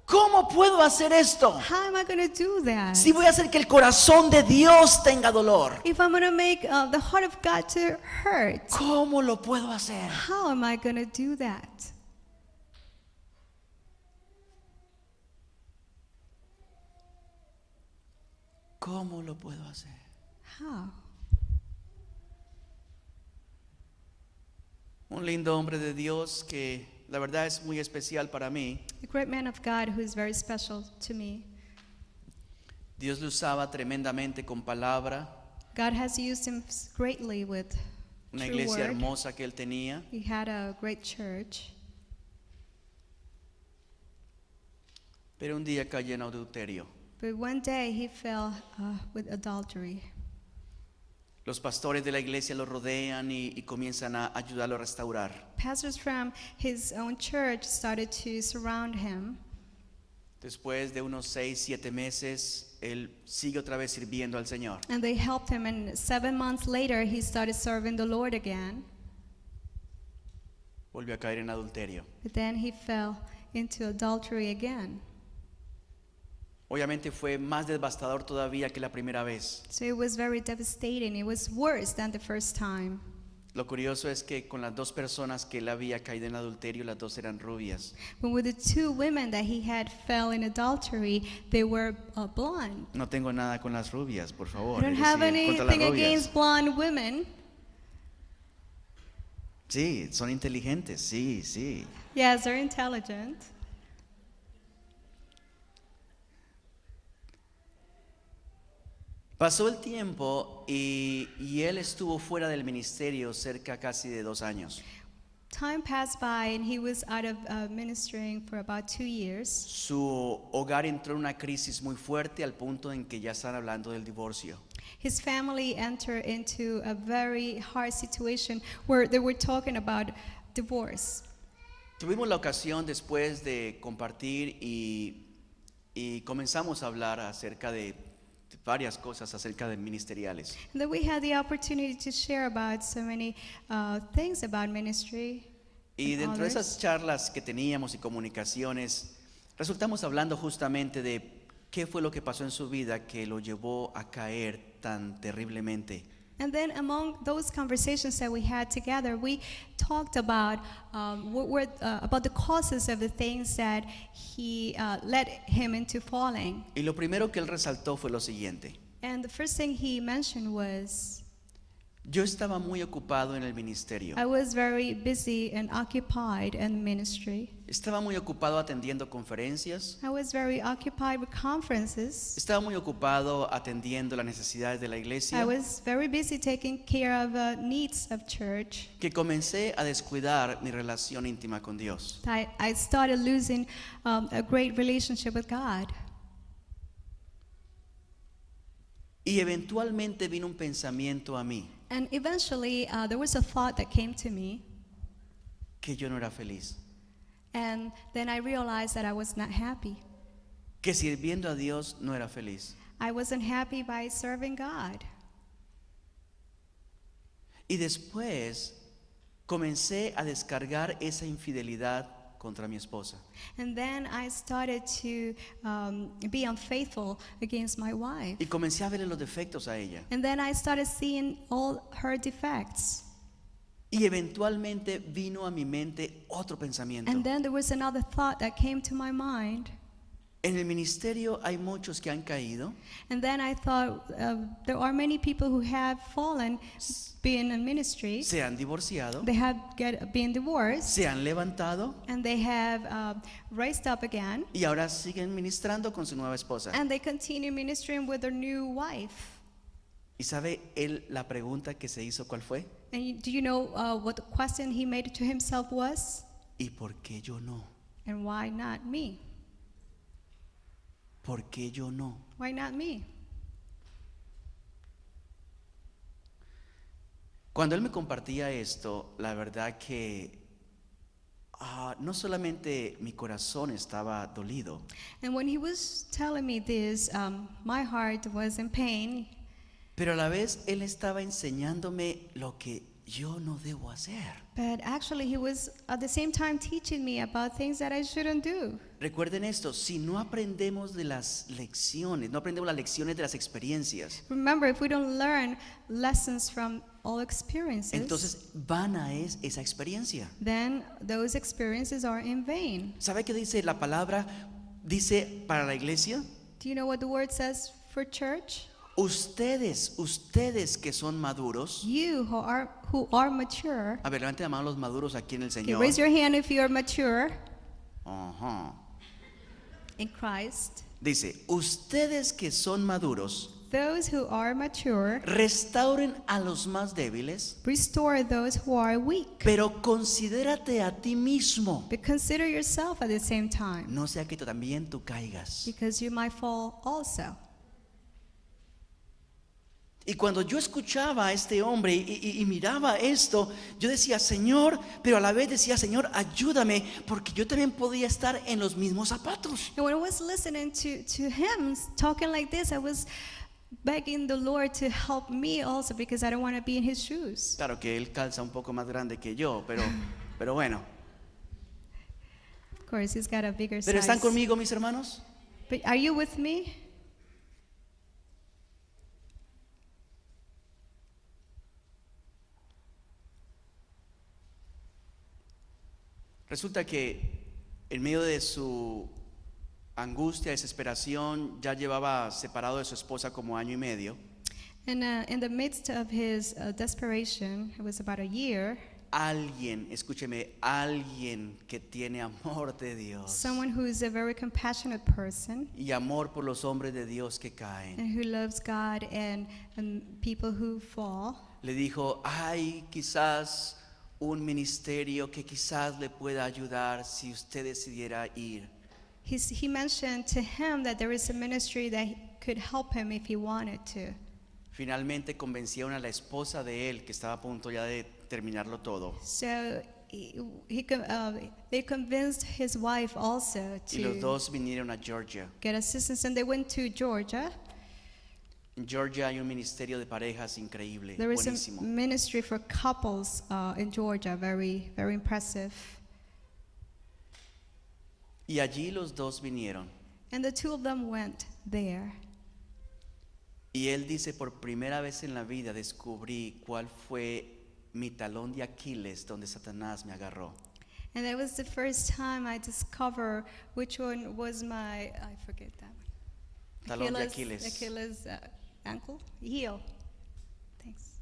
¿Cómo puedo hacer esto how am I going to do that? si voy a hacer que el corazón de Dios tenga dolor? If I'm going to make the heart of God to hurt, ¿Cómo lo puedo hacer? how am I going to do that? ¿Cómo lo puedo hacer? How? Un lindo hombre de Dios que la verdad es muy especial para mí. A great man of God who is very special to me. Dios lo usaba tremendamente con palabra, God has used him greatly with una true iglesia word. hermosa que él tenía. He had a great church. Pero un día cayó en adulterio. But one day he fell with adultery. Los pastores de la iglesia lo rodean y comienzan a ayudarlo a restaurar. Pastors from his own church started to surround him. Después de unos 6, 7 meses, él sigue otra vez sirviendo al Señor. And they helped him, and 7 months later he started serving the Lord again. Volvió a caer en adulterio. But then he fell into adultery again. Obviamente fue más devastador todavía que la primera vez. So it was very devastating. It was worse than the first time. Lo curioso es que con las dos personas que él había caído en adulterio, las dos eran rubias. But with the 2 women that he had fell in adultery, they were blonde. No tengo nada con las rubias, por favor. I don't es have decir, contra las anything rubias. against blonde women. Sí, son inteligentes, sí, sí. Yes, they're intelligent. Pasó el tiempo y él estuvo fuera del ministerio cerca casi de 2 años. Time passed by and he was out of ministering for about 2 years. Su hogar entró en una crisis muy fuerte al punto en que ya están hablando del divorcio. His family entered into a very hard situation where they were talking about divorce. Tuvimos la ocasión después de compartir y comenzamos a hablar acerca de varias cosas acerca de ministeriales. And then we had the opportunity to share about so many things about ministry. Y and dentro de others. esas charlas que teníamos y comunicaciones, resultamos hablando justamente de qué fue lo que pasó en su vida que lo llevó a caer tan terriblemente. And then among those conversations that we had together, we talked about about the causes of the things that he led him into falling. Y lo primero que él resaltó fue lo siguiente: And the first thing he mentioned was, yo estaba muy ocupado en el ministerio, I was very busy and occupied in ministry. estaba muy ocupado atendiendo conferencias, I was very occupied with conferences. estaba muy ocupado atendiendo las necesidades de la I iglesia, was very busy taking care of needs of church. que comencé a descuidar mi relación íntima con Dios. I started losing a great relationship with God. Y eventualmente vino un pensamiento a mí And eventually, there was a thought that came to me, que yo no era feliz, and then I realized that I was not happy. que sirviendo a Dios no era feliz. I wasn't happy by serving God. Y después comencé a descargar esa infidelidad contra mi esposa. And then I started to be unfaithful against my wife. Y comencé a verle los defectos a ella. And then I started seeing all her defects. Y eventualmente vino a mi mente otro pensamiento. And then there was another thought that came to my mind. En el ministerio hay muchos que han caído, And then I thought, there are many people who have fallen being in ministry. se han divorciado, They have been divorced, se han levantado and they have raised up again, y ahora siguen ministrando con su nueva esposa. and they continue ministering with their new wife. ¿Y sabe él la pregunta que se hizo cuál fue? And do you know what the question he made to himself was? ¿Y por qué yo no? And why not me? ¿Por qué yo no? Why not me? Cuando él me compartía esto, la verdad que no solamente mi corazón estaba dolido, And when he was telling me this, my heart was in pain, pero a la vez él estaba enseñándome lo que yo no debo hacer. but actually he was at the same time teaching me about things that I shouldn't do. Recuerden esto, si no aprendemos de las lecciones, no aprendemos las lecciones de las experiencias, Remember, if we don't learn lessons from all experiences, entonces vana es esa experiencia. then those experiences are in vain. ¿Sabe qué dice la palabra? Dice para la iglesia, Do you know what the word says for church? ustedes que son maduros. You who are mature. A ver, levanten la mano los maduros aquí en el Okay, Señor. raise your hand if you're mature Ajá. in Christ. Dice, ustedes que son maduros, Those who are mature, restauren a los más débiles, restore those who are weak. pero considérate a ti mismo, But consider yourself at the same time, no sea que también tú caigas. because you might fall also. Y cuando yo escuchaba a este hombre y miraba esto, yo decía, Señor, pero a la vez decía, Señor, ayúdame, porque yo también podía estar en los mismos zapatos. And when I was listening to him talking like this, I was begging the Lord to help me also, because I don't want to be in his shoes. Claro que él calza un poco más grande que yo, pero bueno. Of course, he's got a bigger ¿Pero están size. conmigo, mis hermanos? But are you with me? Resulta que en medio de su angustia, desesperación, ya llevaba separado de su esposa como año y medio. And in the midst of his desperation, it was about a year, Alguien, escúcheme, alguien que tiene amor de Dios someone who is a very compassionate person y amor por los hombres de Dios que caen, and who loves God and people who fall, le dijo, hay quizás un ministerio que quizás le pueda ayudar si usted decidiera ir. he mentioned to him that there is a ministry that could help him if he wanted to. Finalmente convencieron a la esposa de él, que estaba a punto ya de terminarlo todo, So they convinced his wife also y los to dos vinieron a Georgia. get assistance, and they went to Georgia. En Georgia hay un ministerio de parejas increíble, There is a buenísimo. ministry for couples in Georgia, very, very impressive. Y allí los dos vinieron. And the two of them went there. Y él dice, por primera vez en la vida descubrí cuál fue mi talón de Aquiles donde Satanás me agarró. And that was the first time I discovered which one was my, I forget that one. Talón de Aquiles. Achilles ankle? Heel. Thanks.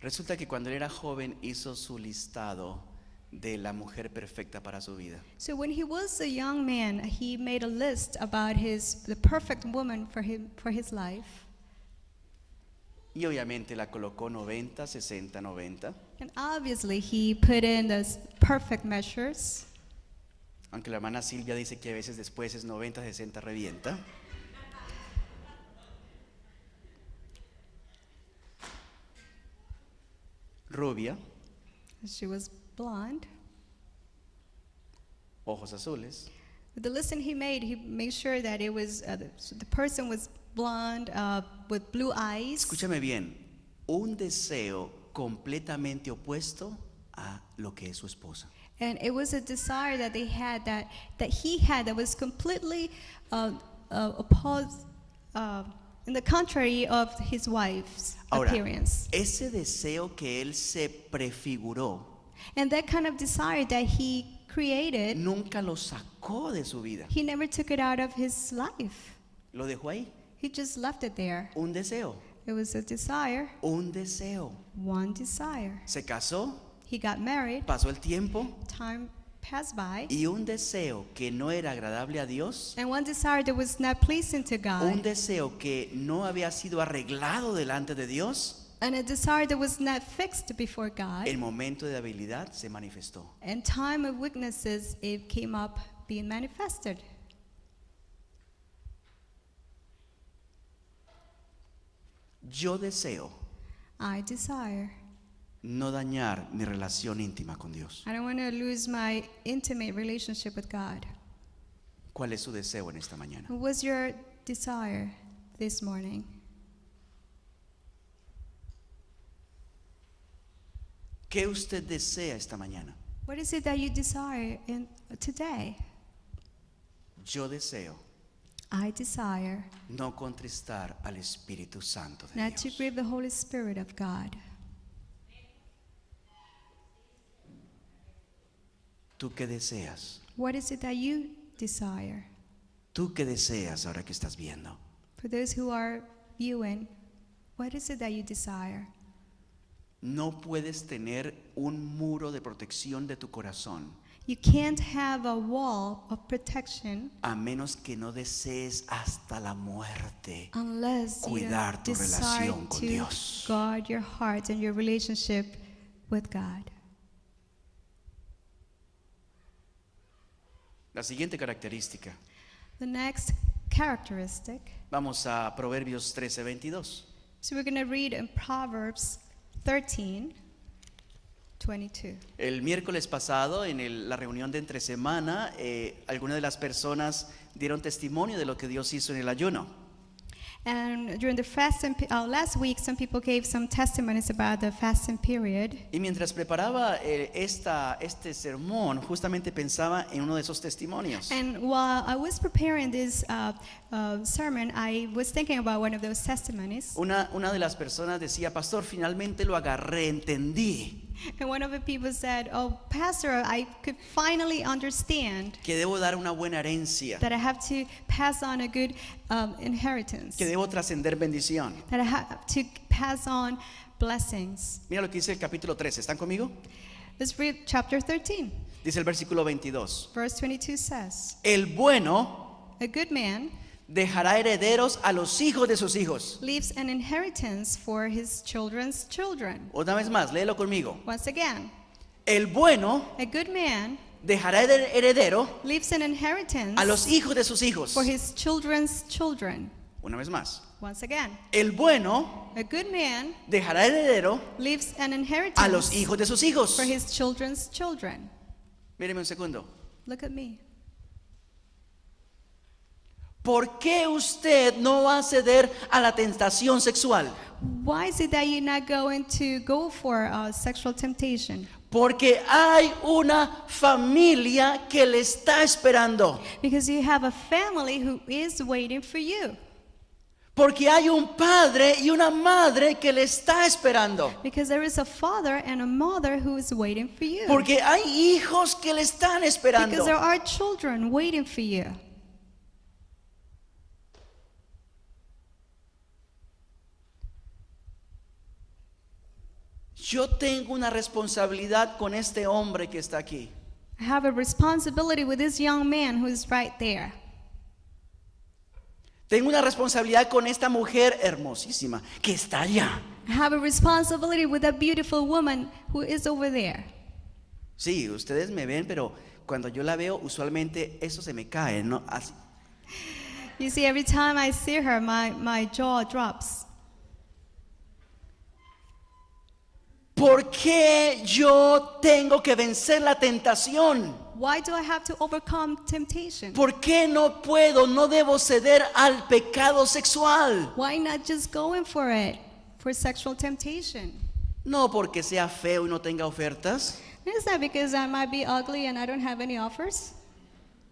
Resulta que cuando él era joven hizo su listado de la mujer perfecta para su vida. So when he was a young man, he made a list about the perfect woman for his life. Y obviamente la colocó 90, 60, 90. And obviously he put in those perfect measures. Aunque la hermana Silvia dice que a veces después es 90, 60, revienta. Rubia, She was blonde. ojos azules, With the list he made sure that it was the person was blonde with blue eyes. escúchame bien, un deseo completamente opuesto a lo que es su esposa. And it was a desire that they had that he had that was completely opposed, in the contrary of his wife's Ahora, appearance. ese deseo que él se prefiguró And that kind of desire that he created, nunca lo sacó de su vida, he never took it out of his life. lo dejó ahí. He just left it there. Un deseo, It was a desire, un deseo. one desire. Se casó, He got married, pasó el tiempo time passed by, y un deseo que no era agradable a Dios, and one desire that was not pleasing to un God, deseo que no había sido arreglado delante de Dios, and a desire that was not fixed before God. el momento de habilidad se manifestó. And time of weaknesses, it came up being manifested. Yo deseo I desire no dañar mi relación íntima con Dios. I don't want to lose my intimate relationship with God. ¿Cuál es su deseo en esta mañana? What was your desire this morning? ¿Qué usted desea esta mañana? What is it that you desire today? Yo deseo I desire no contristar al Espíritu Santo de not to Dios. grieve the Holy Spirit of God. ¿Tú qué deseas? What is it that you desire? ¿Tú qué deseas ahora que estás viendo? For those who are viewing, what is it that you desire? No puedes tener un muro de protección de tu corazón You can't have a wall of protection a menos que no desees hasta la muerte unless you cuidar tu decide relación con to Dios. guard your heart and your relationship with God. La siguiente característica. The next characteristic, Vamos a Proverbios 13:22. so we're going to read in Proverbs 13:22. El miércoles pasado, en la reunión de entre semana, algunas de las personas dieron testimonio de lo que Dios hizo en el ayuno. And during the fasting, last week, some people gave some testimonies about the fasting period. Y mientras preparaba este sermón, justamente pensaba en uno de esos testimonios. And while I was preparing this sermon, I was thinking about one of those testimonies. Una de las personas decía, pastor, finalmente lo agarré, entendí And one of the people said, "Oh, Pastor, I could finally understand que debo dar una buena herencia, that I have to pass on a good inheritance, que debo trascender bendición. that I have to pass on blessings." Mira lo que dice el capítulo 13, ¿están conmigo? Let's read chapter 13. Dice el versículo 22. Verse 22 says, El bueno "A good man dejará herederos a los hijos de sus hijos. leaves an inheritance for his children's children." Otra vez más, léelo conmigo. Once again, El bueno a good man dejará heredero leaves an inheritance a los hijos de sus hijos. for his children's children. Una vez más. Once again, El bueno a good man dejará heredero leaves an a los inheritance hijos de sus hijos. for his children's children. Míreme un segundo. Look at me. ¿Por qué usted no va a ceder a la tentación sexual? Why is it that you're not going to go for sexual temptation? Porque hay una familia que le está esperando. Because you have a family who is waiting for you. Porque hay un padre y una madre que le está esperando. Because there is a father and a mother who is waiting for you. Porque hay hijos que le están esperando. Because there are children waiting for you. Yo tengo una responsabilidad con este hombre que está aquí. I have a responsibility with this young man who is right there. Tengo una responsabilidad con esta mujer hermosísima que está allá. I have a responsibility with that beautiful woman who is over there. Sí, ustedes me ven, pero cuando yo la veo, usualmente eso se me cae, ¿no? Así. You see, every time I see her, my jaw drops. ¿Por qué yo tengo que vencer la tentación? Why do I have to overcome temptation? ¿Por qué no puedo, no debo ceder al pecado sexual? Why not just going for it, for sexual temptation? No porque sea feo y no tenga ofertas. It's not because I might be ugly and I don't have any offers,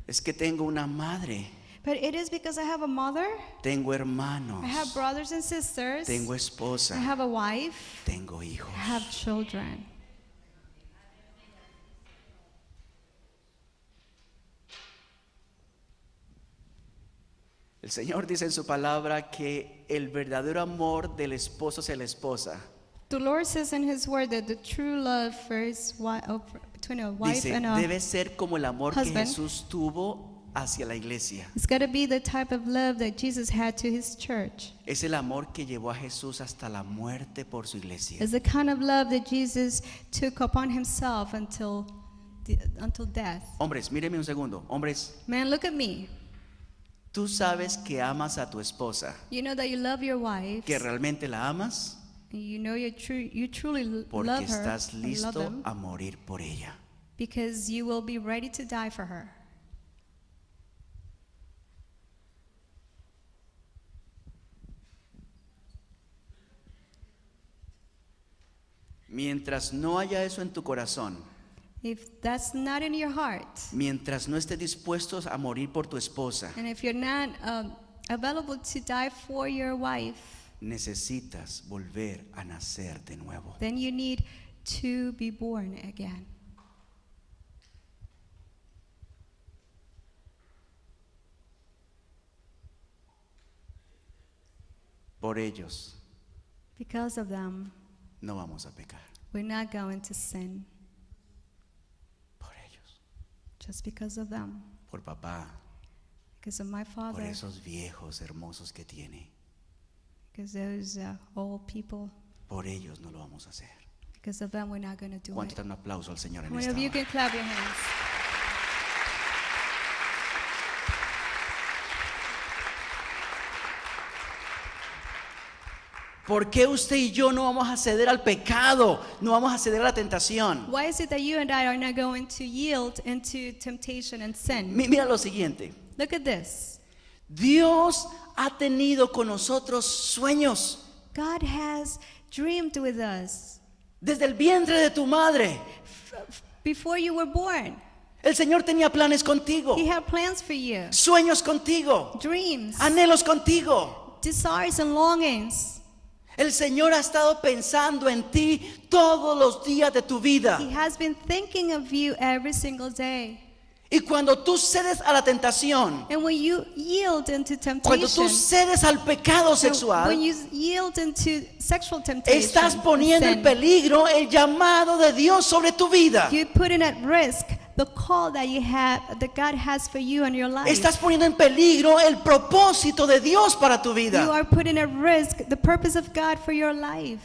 Es que tengo una madre, but it is because I have a mother, tengo hermanos, I have brothers and sisters, tengo I esposa, have a wife, tengo hijos. I have children. El Señor dice en su palabra que el verdadero amor del esposo hacia la esposa The Lord says in His Word that the true love for between a wife dice, and a debe ser como el amor que husband. Jesús tuvo hacia la iglesia. it's got to be the type of love that Jesus had to His church. Es el amor que llevó a Jesús hasta la muerte por su iglesia. It's the kind of love that Jesus took upon Himself until death. Hombres, míreme un segundo. Hombres, Man, look at me. tú sabes que amas a tu esposa, You know that you love your wife, que realmente la amas. and you know you truly porque love her, estás and love listo him, a morir por ella. because you will be ready to die for her. Mientras no haya eso en tu corazón, If that's not in your heart, mientras no estés dispuestos a morir por tu esposa, and if you're not available to die for your wife, necesitas volver a nacer de nuevo. then you need to be born again. Por ellos Because of them, no vamos a pecar. we're not going to sin. Por ellos, Just because of them. por papá, Because of my por father. esos viejos hermosos que tiene. Because those old people. Por ellos no lo vamos a hacer. Because of them, we're not going to do ¿Cuánto it. dan un aplauso al Señor How en many esta of you hora? can clap your hands? ¿Por qué usted y yo no vamos a ceder al pecado? No vamos a ceder a la tentación. Why is it that you and I are not going to yield into temptation and sin? Mira lo siguiente. Look at this. Dios ha tenido con nosotros sueños. God has dreamed with us Desde el vientre de tu madre, before you were born. el Señor tenía planes contigo, He had plans for you, sueños contigo, dreams, anhelos contigo. desires, and longings. El Señor ha estado pensando en ti todos los días de tu vida. He has been thinking of you every single day. Y cuando tú cedes a la tentación, And when you yield into cuando tú temptation, cedes al pecado when sexual, you yield into sexual temptation, estás poniendo en sin, peligro el llamado de Dios sobre tu vida. you're putting at risk the call that you have, that God has for you in your life. Estás poniendo en peligro el propósito de Dios para tu You vida. are putting at risk the purpose of God for your life.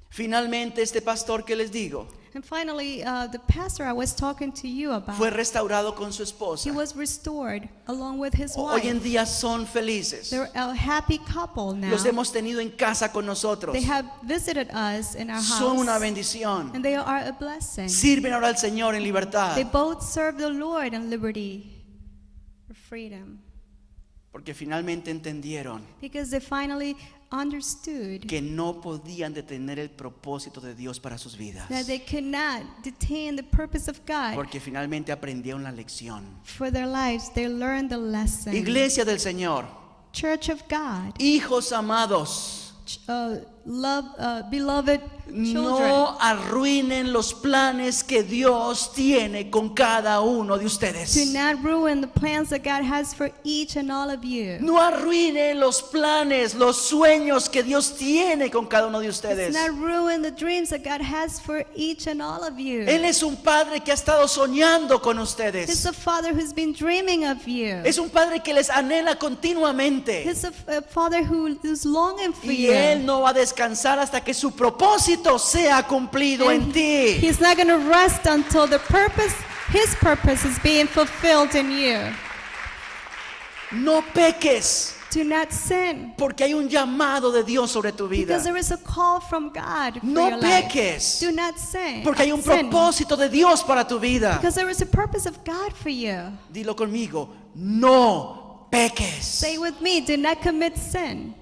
Finalmente, este pastor que les digo, And finally, the pastor I was talking to you about, fue restaurado con su esposa. he was restored along with his Hoy en wife. día son felices. They're a happy couple now. Los hemos tenido en casa con nosotros. They have visited us in our Son una house, bendición. and they are a blessing. Sirven ahora al Señor en libertad. They both serve the Lord in liberty, for freedom, Porque finalmente entendieron because they finally understood que no podían detener el propósito de Dios para sus vidas. that they could not detain the purpose of God Porque finalmente aprendieron la lección. for their lives. They learned the lesson. Iglesia del Señor, Church of God, hijos amados, beloved children. no arruinen los planes que Dios tiene con cada uno de Do ustedes. not ruin the plans that God has for each and all of you. No arruinen los planes, los sueños que Dios tiene con cada uno de Do ustedes. not ruin the dreams that God has for each and all of you. Él es un padre que ha estado soñando con He's ustedes. a father who's been dreaming of you. Es un padre que les anhela continuamente. He's a father who is longing for Y you. Él no va a descansar hasta que su propósito sea cumplido en And ti. He's not going to rest until his purpose is being fulfilled in you. No peques, Do not sin, porque hay un llamado de Dios sobre tu vida. because there is a call from God for No your life. peques, Do not sin, porque hay un sin, propósito de Dios para tu vida. because there is a purpose of God for you. Dilo conmigo, no peques. Say with me, do not commit sin.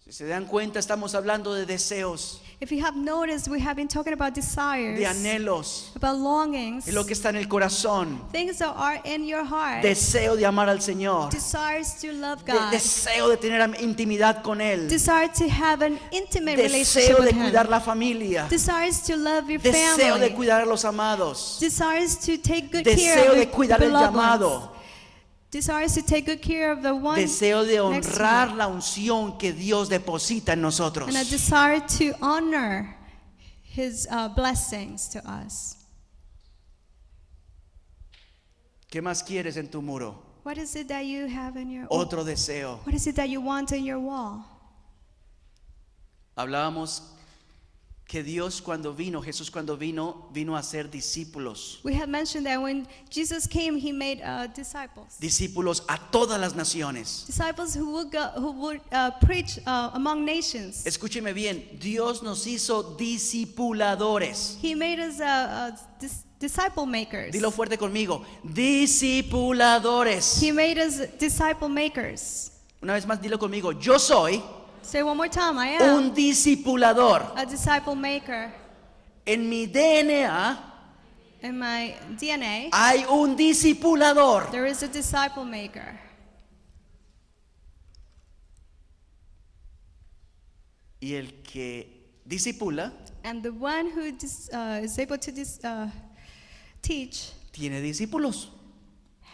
Si se dan cuenta, estamos hablando de deseos, If you have noticed, we have been talking about desires, de anhelos, about longings, de lo que está en el corazón. things that are in your heart, Deseo de amar al Señor, desires to love God, deseo de tener intimidad con Él, desire to have an intimate relationship deseo de with Him, cuidar la familia, desires to love your deseo de family, cuidar a los amados, desires to take good care deseo of de the cuidar el beloved ones, llamado, desires to take good care of the one deseo de next to honrar you, la unción que Dios deposita en nosotros. and a desire to honor His blessings to us. ¿Qué más quieres en tu muro? What is it that you have in your Otro deseo. What is it that you want in your wall? Hablábamos que Dios cuando vino, Jesús cuando vino a ser discípulos. We have mentioned that when Jesus came, he made disciples. Discípulos a todas las naciones. Disciples who would preach among nations. Escúcheme bien, Dios nos hizo discipuladores. He made us disciple makers. Dilo fuerte conmigo, discipuladores. He made us disciple makers. Una vez más, dilo conmigo, yo soy Say one more time, I am un discipulador. a disciple maker. En mi DNA In my DNA, hay un discipulador. there is a disciple maker. Y el que discipula And the one who is able to teach tiene discípulos.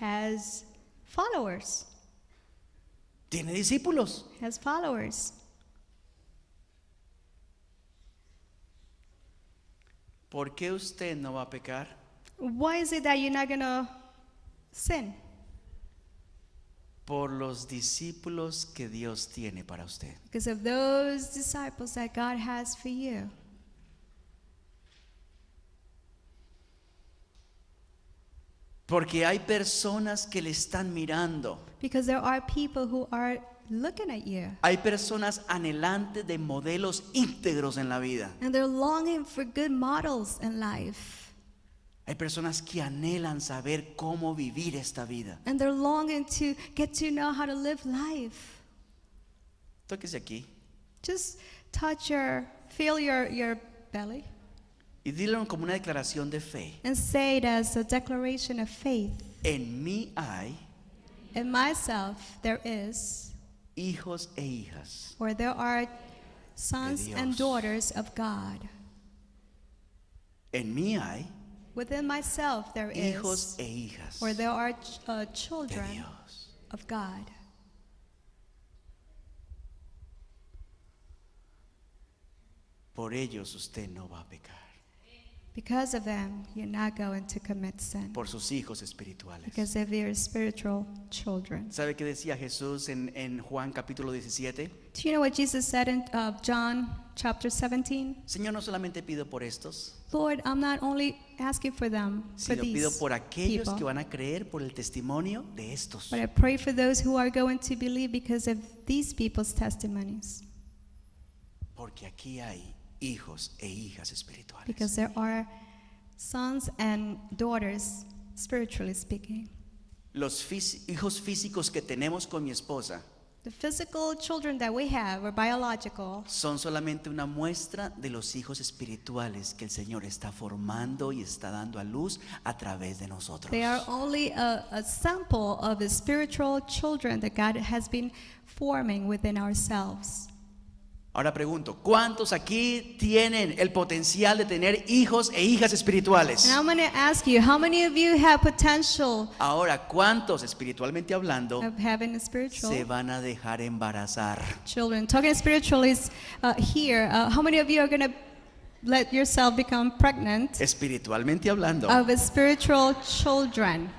has followers. Tiene discípulos. Has followers. ¿Por qué usted no va a pecar? Why is it that you're not going to sin? Por los discípulos que Dios tiene para usted. Because of those disciples that God has for you. Porque hay personas que le están mirando. Because there are people who are looking at you. Hay personas anhelantes de modelos íntegros en la vida. And they're longing for good models in life. Hay personas que anhelan saber cómo vivir esta vida. And they're longing to get to know how to live life. Tóquese aquí Just feel your belly. y dilo como una declaración de fe. And say it as a declaration of faith. En mí hay In myself there is, hijos e hijas. or there are sons De and Dios. daughters of God. En mí hay Within myself there hijos is, e hijas or there are de children Dios. of God. Por ellos usted no va a pecar. Because of them, you're not going to commit sin. Por sus hijos espirituales. Because of your spiritual children. ¿Sabe qué decía Jesús en Juan capítulo 17? Do you know what Jesus said in John chapter 17? Señor, no solamente pido por estos, Lord, I'm not only asking for them, for sino pido these por aquellos people, que van a creer por el testimonio de estos. but I pray for those who are going to believe because of these people's testimonies. Porque aquí hay hijos e hijas espirituales. Because there are sons and daughters, spiritually speaking. Los hijos físicos que tenemos con mi esposa The physical children that we have are biological. son solamente una muestra de los hijos espirituales que el Señor está formando y está dando a luz a través de nosotros. They are only a sample of the spiritual children that God has been forming within ourselves. Ahora pregunto, ¿cuántos aquí tienen el potencial de tener hijos e hijas espirituales? And I'm going to ask you, how many of you have potential Ahora, ¿cuántos espiritualmente hablando of having a spiritual se van a dejar embarazar? children? Talking spiritual is here. How many of you are going to let yourself become pregnant Espiritualmente hablando. of a spiritual children?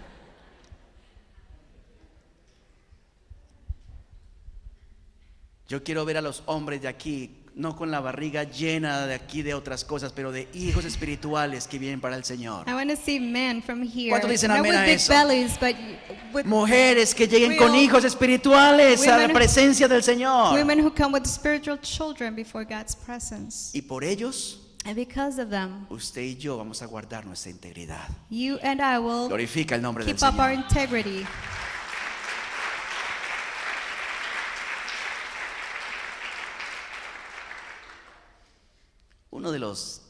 Yo quiero ver a los hombres de aquí, no con la barriga llena de aquí de otras cosas, pero de hijos espirituales que vienen para el Señor. I want to see men from here, ¿Cuántos dicen not amén with a big eso? bellies, but with Mujeres que lleguen con Real hijos espirituales a la women- presencia del Señor. women who come with spiritual children before God's presence. Y por ellos, And because of them, usted y yo vamos a guardar nuestra integridad. you and I will Glorifica el nombre del keep up our Señor. integrity. Uno de los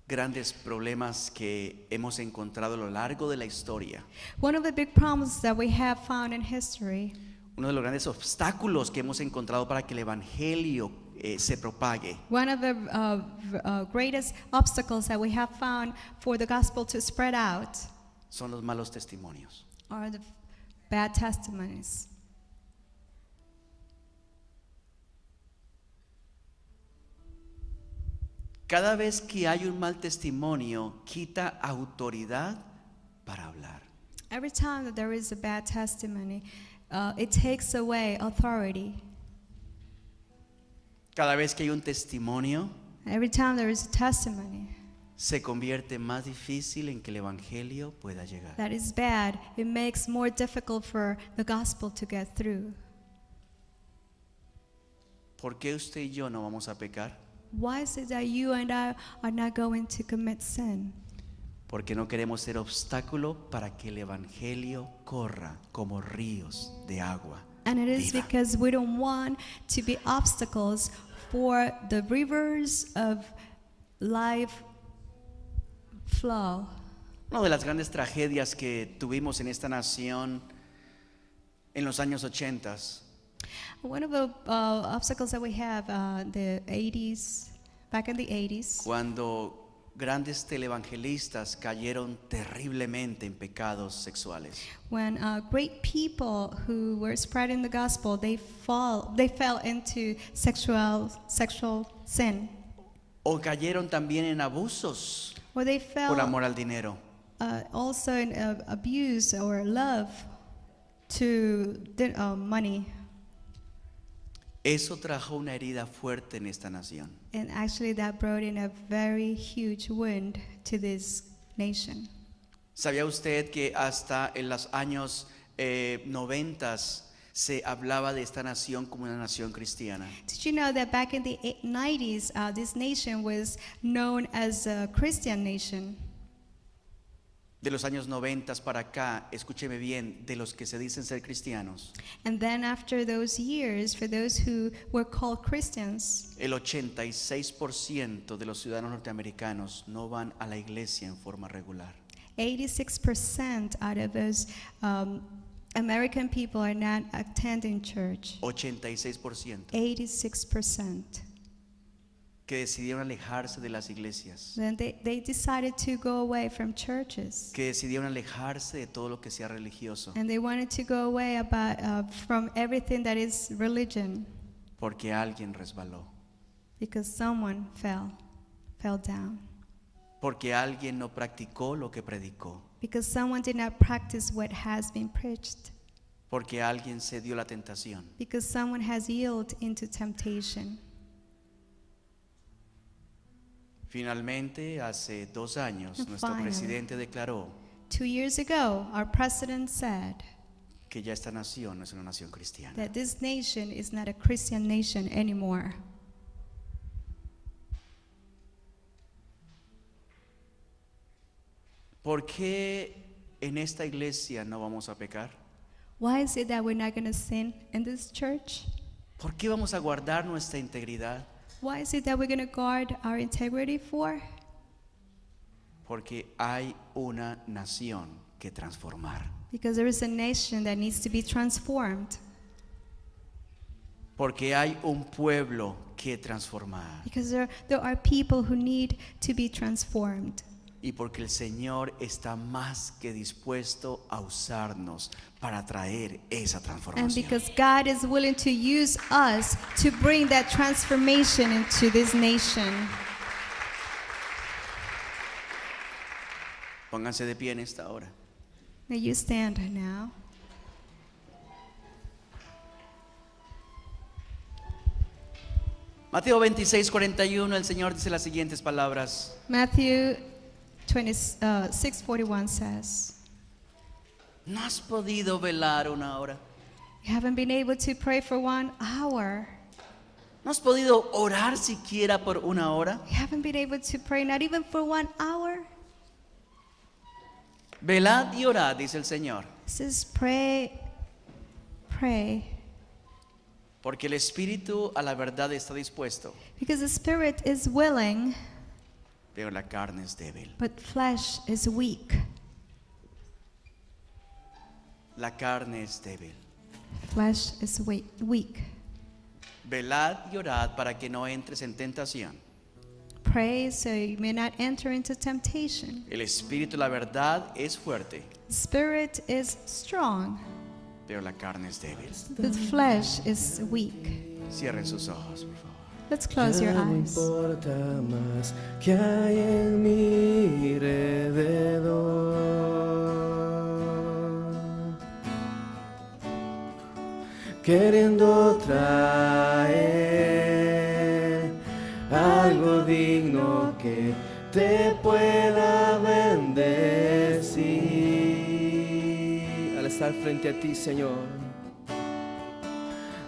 grandes problemas que hemos encontrado a lo largo de la historia, One of the big problems that we have found in history, uno de los grandes obstáculos que hemos encontrado para que el evangelio se propague, one of the greatest obstacles that we have found for the gospel to spread out son los malos testimonios. are the bad testimonies. Cada vez que hay un mal testimonio, quita autoridad para hablar. Every time that there is a bad testimony, it takes away authority. Cada vez que hay un testimonio, Every time there is a testimony se convierte más difícil en que el evangelio pueda llegar. that is bad, it makes more difficult for the gospel to get through. ¿Por qué usted y yo no vamos a pecar? Why is it that you and I are not going to commit sin? Porque no queremos ser obstáculo para que el evangelio corra como ríos de agua. And it is viva. because we don't want to be obstacles for the rivers of life flow. Una de las grandes tragedias que tuvimos en esta nación en los años 80 One of the obstacles that we have the 80s, back in the 80s, cuando grandes televangelistas cayeron terriblemente en pecados sexuales. when great people who were spreading the gospel, they fell into sexual sin, O cayeron también en abusos or they por fell amor al dinero. also in abuse or love to money. Eso trajo una herida fuerte en esta nación. And actually that brought in a very huge wound to this nation. ¿Sabía usted que hasta en los años 90 se hablaba de esta nación como una nación cristiana? Did you know that back in the 90s, this nation was known as a Christian nation? De los años 90 para acá, escúcheme bien, de los que se dicen ser cristianos, And then after those years, for those who were called Christians, el 86% de los ciudadanos norteamericanos no van a la iglesia en forma regular. 86% out of those American people are not attending church. 86% 86%. que decidieron alejarse de las iglesias, Then they decided to go away from churches. que decidieron alejarse de todo lo que sea religioso, And they wanted to go away from everything that is religion porque alguien resbaló, because someone fell down. porque alguien no practicó lo que predicó, Because someone did not practice what has been preached. porque alguien se dio la tentación. Because someone has yielded into temptation. Finalmente, hace 2 años, And nuestro finally, presidente declaró 2 years ago, our president said que ya esta nación no es una nación cristiana. that this nation is not a Christian nation anymore. ¿Por qué en esta iglesia no vamos a pecar? Why is it that we're not going to sin in this church? ¿Por qué vamos a guardar nuestra integridad? Why is it that we're going to guard our integrity for? Porque hay una nación que transformar. Because there is a nation that needs to be transformed. Porque hay un pueblo que transformar. Because there are people who need to be transformed. Y porque el Señor está más que dispuesto a usarnos para traer esa And transformación. because God is willing to use us to bring that transformation into this nation. Pónganse de pie en esta hora. May you stand now. Mateo 26:41, el Señor dice las siguientes palabras. Matthew 6:41 says, ¿No has podido velar una hora? you haven't been able to pray for 1 hour. ¿No has podido orar siquiera por una hora? You haven't been able to pray not even for 1 hour. Velad y orad, dice el Señor, It says pray. porque el espíritu a la verdad está dispuesto, Because the spirit is willing, pero la carne es débil. but flesh is weak. La carne es débil. Flesh is weak. Velad y orad para que no entres en tentación. Pray so you may not enter into temptation. El espíritu, la verdad, es fuerte, The spirit is strong, pero la carne es débil. the flesh is weak. Cierren sus ojos, por favor. Let's close your Ya no eyes. importa más que hay en mi alrededor. Queriendo traer algo digno que te pueda bendecir. Al estar frente a ti, Señor,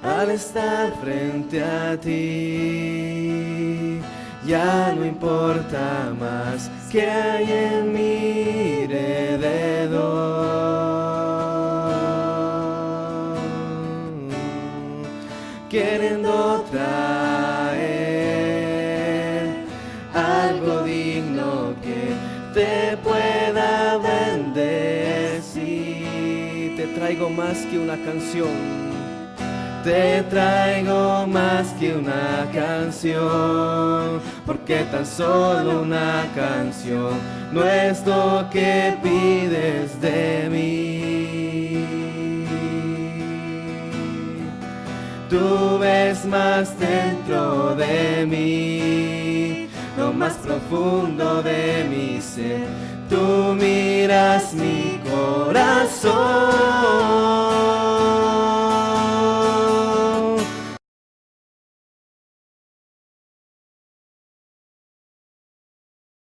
al estar frente a ti, ya no importa más que hay en mi alrededor, queriendo traer algo digno que te pueda bendecir. Te traigo más que una canción. Te traigo más que una canción, porque tan solo una canción no es lo que pides de mí. Tú ves más dentro de mí, lo más profundo de mi ser. Tú miras mi corazón.